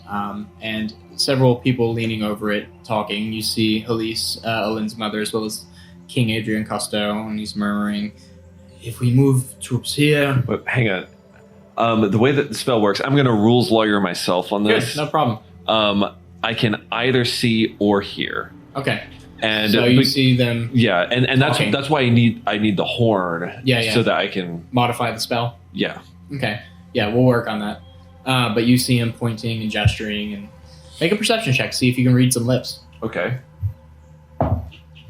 and several people leaning over it talking. You see Elise, Alyne's mother, as well as King Adrian Costeau, and he's murmuring, "If we move troops here..." But hang on. The way that the spell works, I'm going to rules lawyer myself on this. Good, no problem. I can either see or hear. Okay. And So you see them yeah, and talking. that's why I need the horn. Yeah. So that I can modify the spell. yeah. Okay. Yeah, we'll work on that. But you see him pointing and gesturing, and make a perception check. See if you can read some lips. Okay.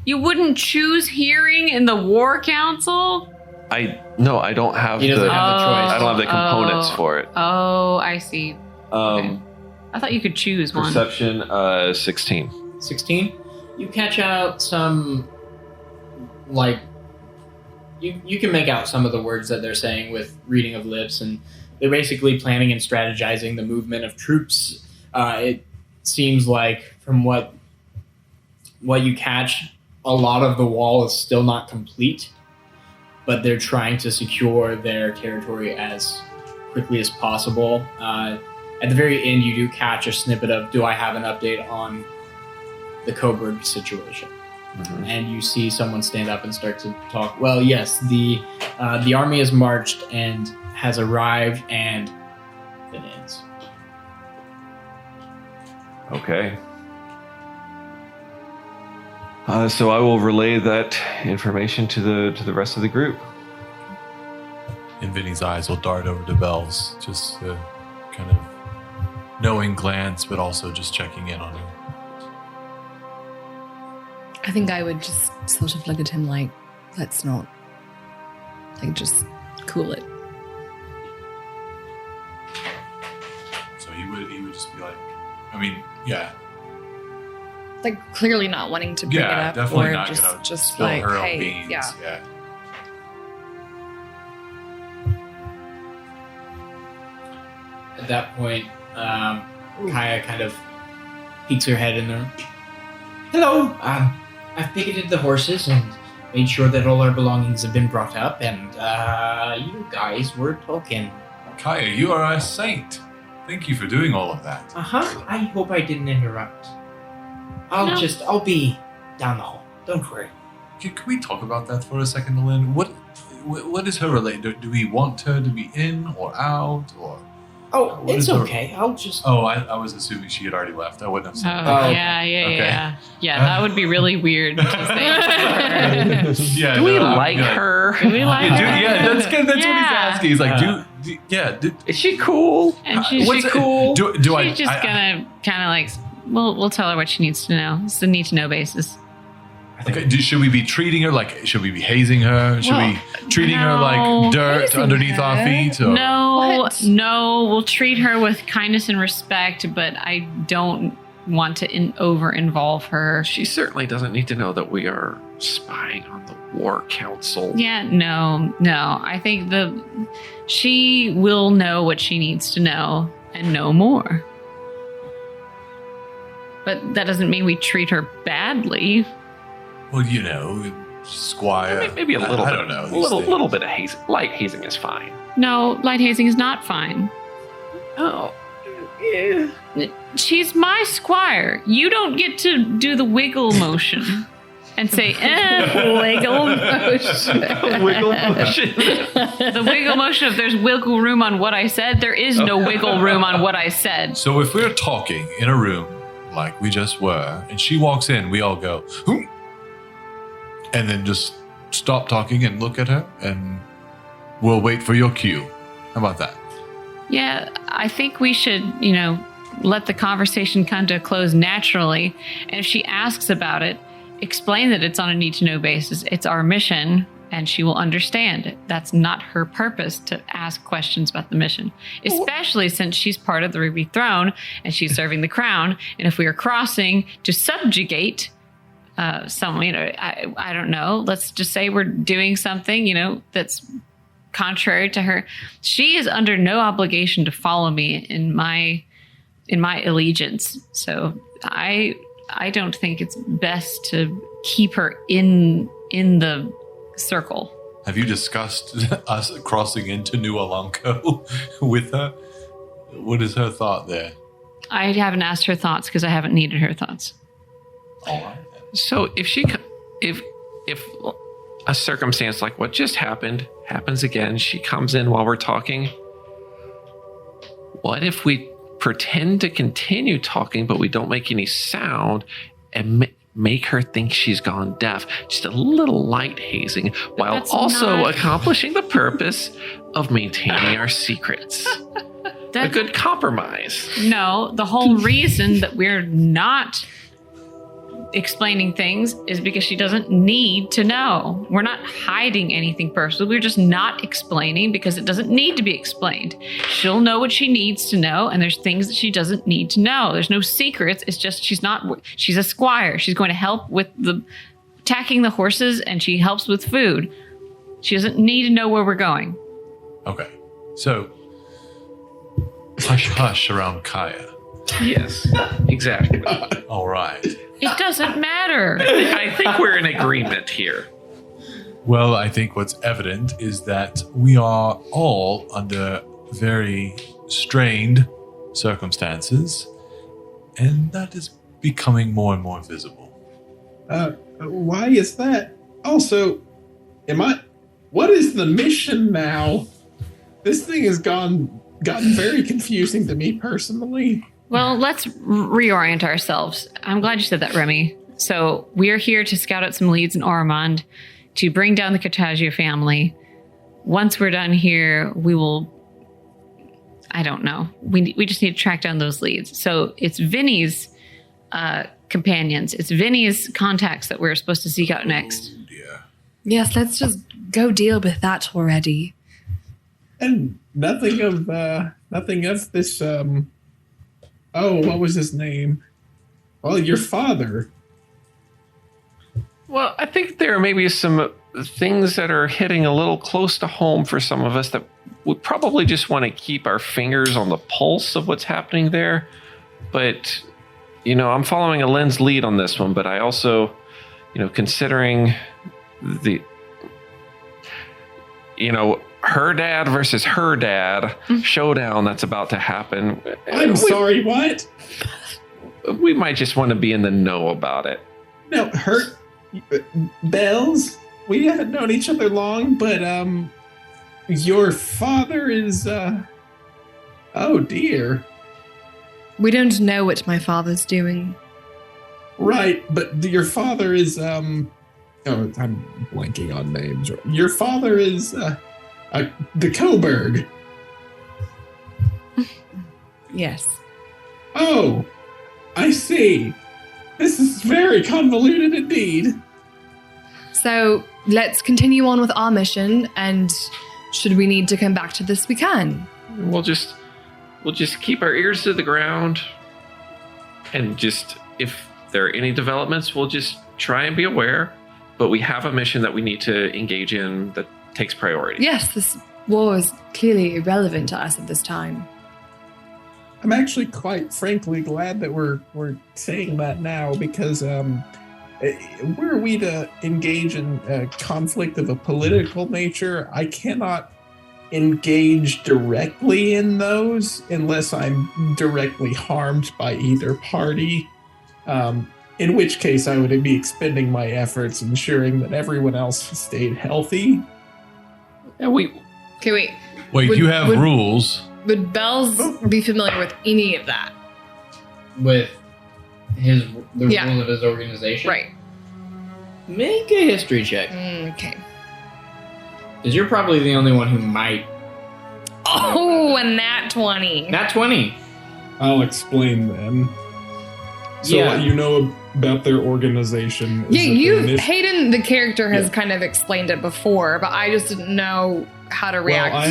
You wouldn't choose hearing in the War Council? I don't have He doesn't the have the choice. I don't have the components for it. Oh, I see. Um I thought you could choose one. Perception 16. 16. You catch out some, like, you can make out some of the words that they're saying with reading of lips, and they're basically planning and strategizing the movement of troops. It seems like, from what you catch, a lot of the wall is still not complete, but they're trying to secure their territory as quickly as possible. At the very end, you do catch a snippet of, "Do I have an update on the Coburg situation?" Mhm. And you see someone stand up and start to talk. "Well, yes, the army has marched and has arrived," and it ends. Okay. So I will relay that information to the rest of the group. and Vinny's eyes will dart over to Belle's, just kind of knowing glance, but also just checking in on her. I think I would just sort of look at him like, let's not, like, just cool it. So he would just be like, I mean, yeah, Like, clearly not wanting to bring it up, definitely or not gonna just spill like, her own hey, beans. yeah. At that point, Kaya kind of peeks her head in there. "Hello, I've picketed the horses and made sure that all our belongings have been brought up, and you guys were talking." Kaya, you are a saint. Thank you for doing all of that. Uh-huh. I hope I didn't interrupt. I'll be down the hall. Don't worry. Can we talk about that for a second, Alyne? What is her relate? Do we want her to be in or out, or? Oh, What it's is her- okay. I'll just... Oh, I was assuming she had already left. I wouldn't have said Oh, that. yeah. Yeah, that would be really weird to say. Yeah, Do we no, I'm like good. her? Do we like her? Yeah, that's good. That's what he's Yeah. asking. He's like, Is she cool? And she's what's it- cool? Do I? she's just gonna kind of like, we'll tell her what she needs to know. It's a need to know basis. Okay, should we be treating her like? Should we be hazing her? Should we treating her no. like dirt Hazing underneath our her? feet? Or? No, we'll treat her with kindness and respect, but I don't want to over-involve her. She certainly doesn't need to know that we are spying on the War Council. Yeah, no. I think she will know what she needs to know and no more. But that doesn't mean we treat her badly. Well, you know, Squire. Maybe a little. I bit, don't know. A these things. little bit of hazing. Light hazing is fine. No, light hazing is not fine. Oh, yeah. She's my squire. You don't get to do the wiggle motion and say, Wiggle motion. Wiggle motion. The wiggle motion, if there's wiggle room on what I said, there is no wiggle room on what I said. So if we're talking in a room like we just were, and she walks in, we all go, "Hmm," and then just stop talking and look at her, and we'll wait for your cue. How about that? Yeah, I think we should, let the conversation come to a close naturally. And if she asks about it, explain that it's on a need-to-know basis. It's our mission, and she will understand it. That's not her purpose to ask questions about the mission, especially since she's part of the Ruby Throne and she's serving the crown. And if we are crossing to subjugate someone, I don't know, let's just say we're doing something, that's contrary to her. She is under no obligation to follow me in my allegiance. So I don't think it's best to keep her in the circle. Have you discussed us crossing into New Alanko with her? What is her thought there? I haven't asked her thoughts because I haven't needed her thoughts. All right. So if a circumstance like what just happened happens again, she comes in while we're talking, what if we pretend to continue talking but we don't make any sound and make her think she's gone deaf? Just a little light hazing while that's also not- accomplishing the purpose of maintaining our secrets. A good compromise. No, the whole reason that we're not explaining things is because she doesn't need to know. We're not hiding anything personal. We're just not explaining because it doesn't need to be explained. She'll know what she needs to know, and there's things that she doesn't need to know. There's no secrets. It's just she's a squire. She's going to help with the tacking the horses, and she helps with food. She doesn't need to know where we're going. Okay. So, hush hush around Kaya. Yes, exactly. All right. It doesn't matter. I think we're in agreement here. Well, I think what's evident is that we are all under very strained circumstances, and that is becoming more and more visible. Why is that? Also, what is the mission now? This thing has gotten very confusing to me personally. Well, let's reorient ourselves. I'm glad you said that, Remy. So we are here to scout out some leads in Oromond to bring down the Costeau family. Once we're done here, we will... I don't know. We just need to track down those leads. So it's Vinny's companions. It's Vinny's contacts that we're supposed to seek out next. Yeah. Yes, let's just go deal with that already. And nothing of this. What was his name? Well, your father. Well, I think there are maybe some things that are hitting a little close to home for some of us that would probably just want to keep our fingers on the pulse of what's happening there. But, I'm following Alyne's lead on this one, but I also, considering the, her dad versus her dad showdown that's about to happen. I'm sorry, what? We might just want to be in the know about it. No, Bells? We haven't known each other long, but, your father is, oh dear. We don't know what my father's doing. Right, but your father is, I'm blanking on names. Your father is, the Coburg. Yes. Oh, I see. This is very convoluted indeed. So let's continue on with our mission, and should we need to come back to this, we can. We'll just keep our ears to the ground, and just if there are any developments, we'll just try and be aware. But we have a mission that we need to engage in that takes priority. Yes, this war is clearly irrelevant to us at this time. I'm actually quite frankly glad that we're saying that now, because were we to engage in a conflict of a political nature, I cannot engage directly in those unless I'm directly harmed by either party. In which case, I would be expending my efforts ensuring that everyone else stayed healthy. Yeah, we Okay, wait. Wait, you have rules. Would Bells be familiar with any of that? With the Yeah. rules of his organization. Right. Make a history check. Okay. Because you're probably the only one who might. Oh, a nat 20. Nat 20. I'll explain then. So Yeah. what you know about their organization is Yeah, that they're Hayden, the character, has Yeah. kind of explained it before, but I just didn't know how to react. Well, I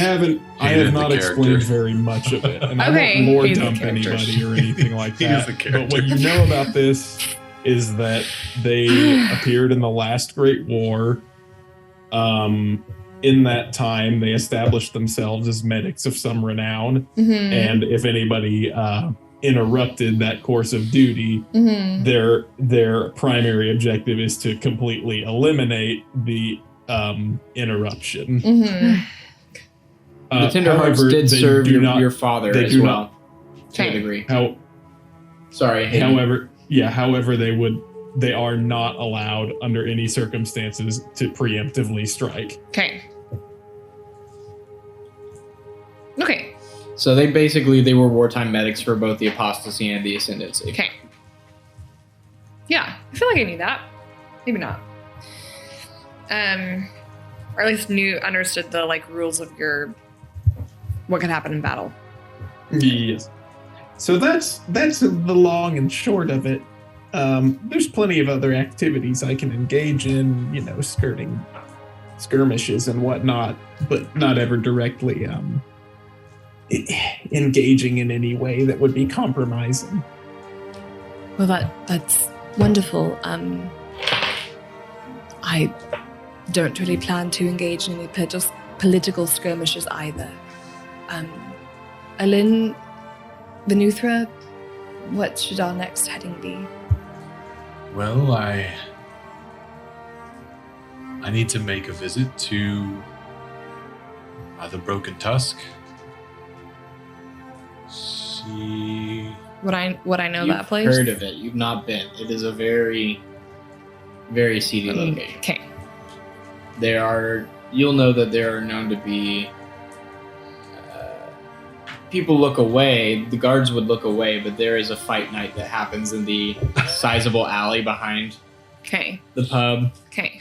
Hated have not the explained character. very much of it, and I Okay, won't lore he's the dump character. anybody or anything like He that. is the But character. what you know about this is that they appeared in the last Great War. In that time, they established themselves as medics of some renown, Mhm. and if anybody interrupted that course of duty, Mhm. their primary objective is to completely eliminate the interruption. Mhm. The Tenderhearts however, did they serve do your father they as do well. To a Okay. degree. Sorry. Sorry. Hayden. However, they are not allowed under any circumstances to preemptively strike. Okay. Okay. So they were wartime medics for both the apostasy and the ascendancy. Okay. Yeah, I feel like I knew that. Maybe not. Or at least understood the rules of what could happen in battle. Yes. So that's the long and short of it. There's plenty of other activities I can engage in, skirting skirmishes and whatnot, but not ever directly engaging in any way that would be compromising. Well, that's wonderful. I don't really plan to engage in any political skirmishes either. Alyne, Venuthra, what should our next heading be? Well, I need to make a visit to the Broken Tusk. See. Would I know You've that place? heard of it. You've not been. It is a very, very seedy location. Okay. You'll know that there are known to be people look away. The guards would look away, but there is a fight night that happens in the sizable alley behind Okay. the pub. Okay.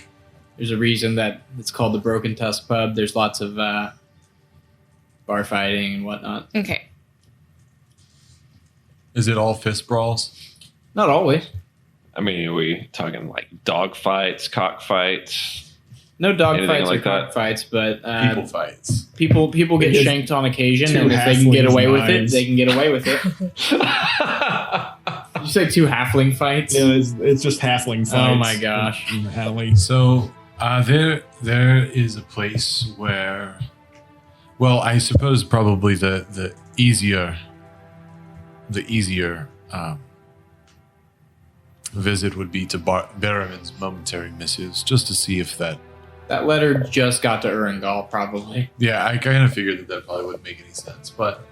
There's a reason that it's called the Broken Tusk Pub. There's lots of bar fighting and whatnot. Okay. Is it all fist brawls? Not always. I mean, are we talking like dog fights, cockfights? No dog Anything fights like or that? cock fights, but People fights. people get It's shanked on occasion, two and if they can get halflings away with it, knives. they can get away with it. Did you say two halfling fights? Yeah, it's just halfling fights. Oh my gosh. In the alley. So there is a place where, well, I suppose probably the easier visit would be to Barrowman's momentary missives, just to see if that. That letter just got to Uringal, probably. Yeah, I kind of figured that probably wouldn't make any sense, but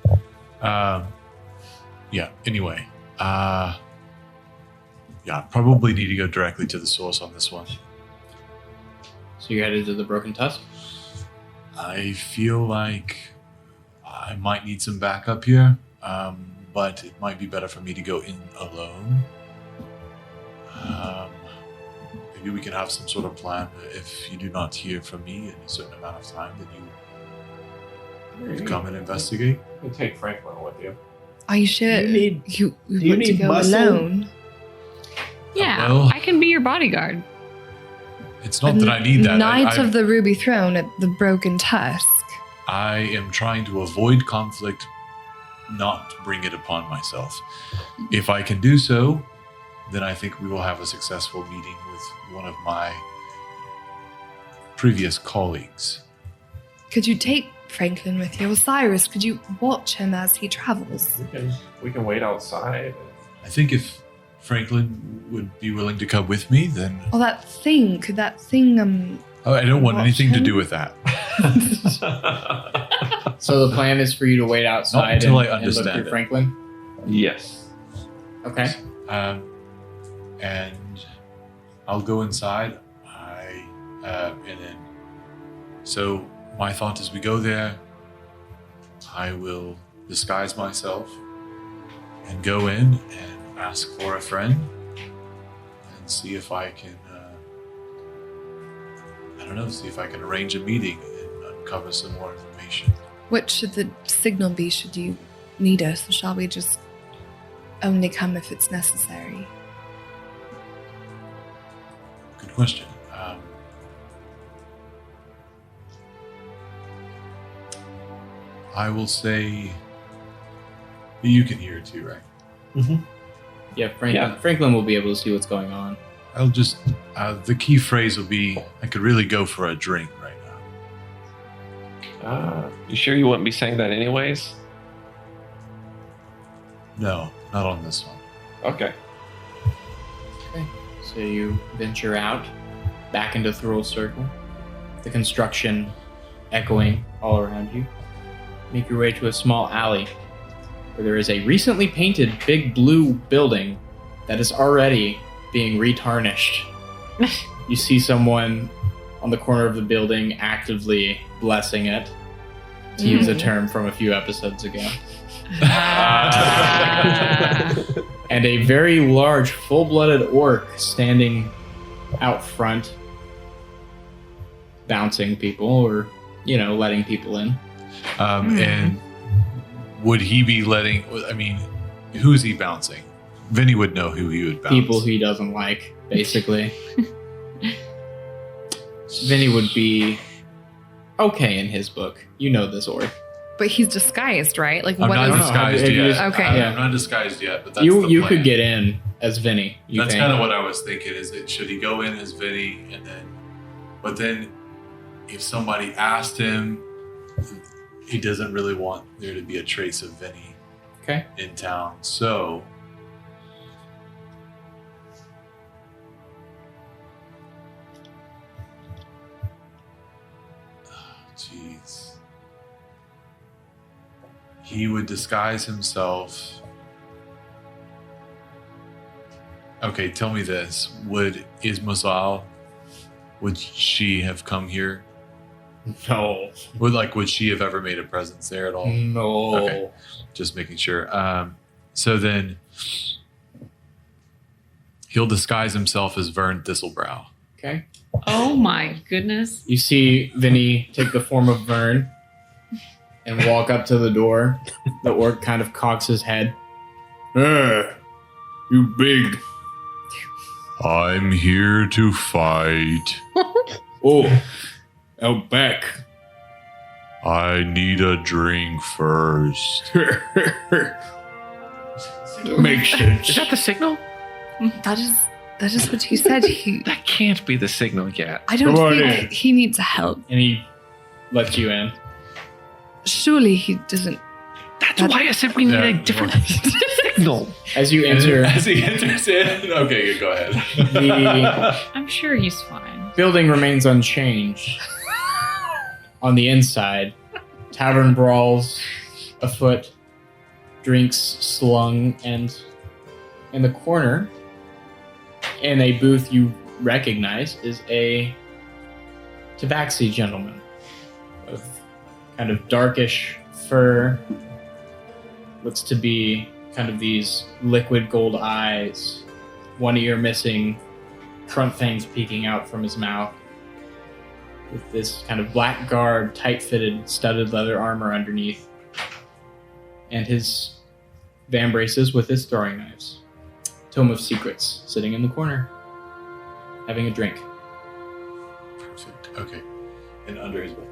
yeah. Anyway, yeah, probably need to go directly to the source on this one. So you're headed to the Broken Tusk? I feel like I might need some backup here, but it might be better for me to go in alone. Maybe we can have some sort of plan. If you do not hear from me in a certain amount of time, then you come and investigate. You take Franklin with you. Are you sure You you do you want to need go muscle? alone? Yeah, Well- I can be your bodyguard. It's not that I need that. Knight I of the Ruby Throne at the Broken Tusk. I am trying to avoid conflict, not bring it upon myself. If I can do so, then I think we will have a successful meeting with one of my previous colleagues. Could you take Franklin with you? Osiris, could you watch him as he travels? We can wait outside. I think if Franklin would be willing to come with me, then Oh, could that thing, I don't want Watch anything to him? do with that. So the plan is for you to wait outside until I and look understand through it. Franklin? Yes. Okay. And I'll go inside. And then, so my thought is we go there. I will disguise myself and go in and ask for a friend and see if I can, see if I can arrange a meeting and uncover some more information. What should the signal be? Should you need us, or shall we just only come if it's necessary? Good question. I will say you can hear it too, right? Mm-hmm. Yeah, Franklin will be able to see what's going on. I'll just, the key phrase will be, I could really go for a drink right now. You sure you wouldn't be saying that anyways? No, not on this one. Okay. Okay. So you venture out, back into Thrall Circle, the construction echoing all around you. Make your way to a small alley where there is a recently painted big blue building that is already being retarnished. You see someone on the corner of the building actively blessing it, to use a term from a few episodes ago. And a very large, full-blooded orc standing out front, bouncing people or, letting people in. And would he be letting, who is he bouncing? Vinny would know who he would bounce. People he doesn't like, basically. Vinny would be okay in his book. You know this orc. But he's disguised, right? Like, I'm what not is? disguised Have you yet. just- Okay. I'm not disguised yet, but that's the You plan. could get in as Vinny. That's think? kind of what I was thinking. Is that should he go in as Vinny, but then if somebody asked him, he doesn't really want there to be a trace of Vinny Okay. in town. So jeez. He would disguise himself. Okay, tell me this. Would she have come here? No. Would she have ever made a presence there at all? No. Okay. Just making sure. So then he'll disguise himself as Vern Thistlebrow. Okay. Oh my goodness. You see Vinny take the form of Vern and walk up to the door. The orc kind of cocks his head. You big. I'm here to fight. Oh, out back. I need a drink first. Makes sense. Is that the signal? That is what he said. That can't be the signal yet. I don't Come on think in. he needs help. And he lets you in. Surely he doesn't. That's why I said we need a different signal. As you enter, As he enters in. Okay, go ahead. the I'm sure he's fine. building remains unchanged. On the inside, tavern brawls afoot, drinks slung, and in the corner, in a booth you recognize, is a tabaxi gentleman with kind of darkish fur, looks to be kind of these liquid gold eyes, one ear missing, front fangs peeking out from his mouth, with this kind of black garb, tight-fitted, studded leather armor underneath, and his van braces with his throwing knives. Tome of Secrets, sitting in the corner, having a drink. Perfect. Okay. And under his breath,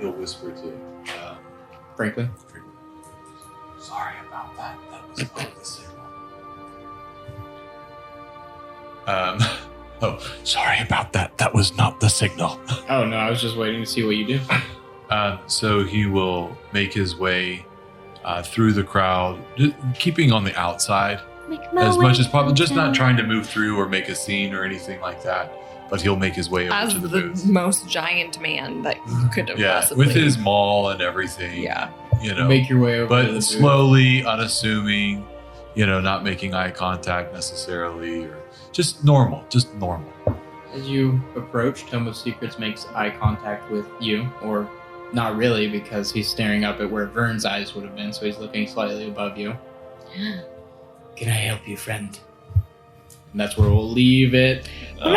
he'll whisper to Franklin? Sorry about that. That was not the signal. Sorry about that. That was not the signal. Oh no, I was just waiting to see what you do. So he will make his way through the crowd, keeping on the outside as much as possible, just not trying to move through or make a scene or anything like that. but he'll make his way over As to the the booth. most giant man that could have Yeah, possibly. with his maul and everything. Yeah. You know, Make your way over to the but booth. slowly, unassuming, not making eye contact necessarily, or just normal. As you approach, Tome of Secrets makes eye contact with you, or not really, because he's staring up at where Vern's eyes would have been, so he's looking slightly above you. Can I help you, friend? And that's where we'll leave it. Oh,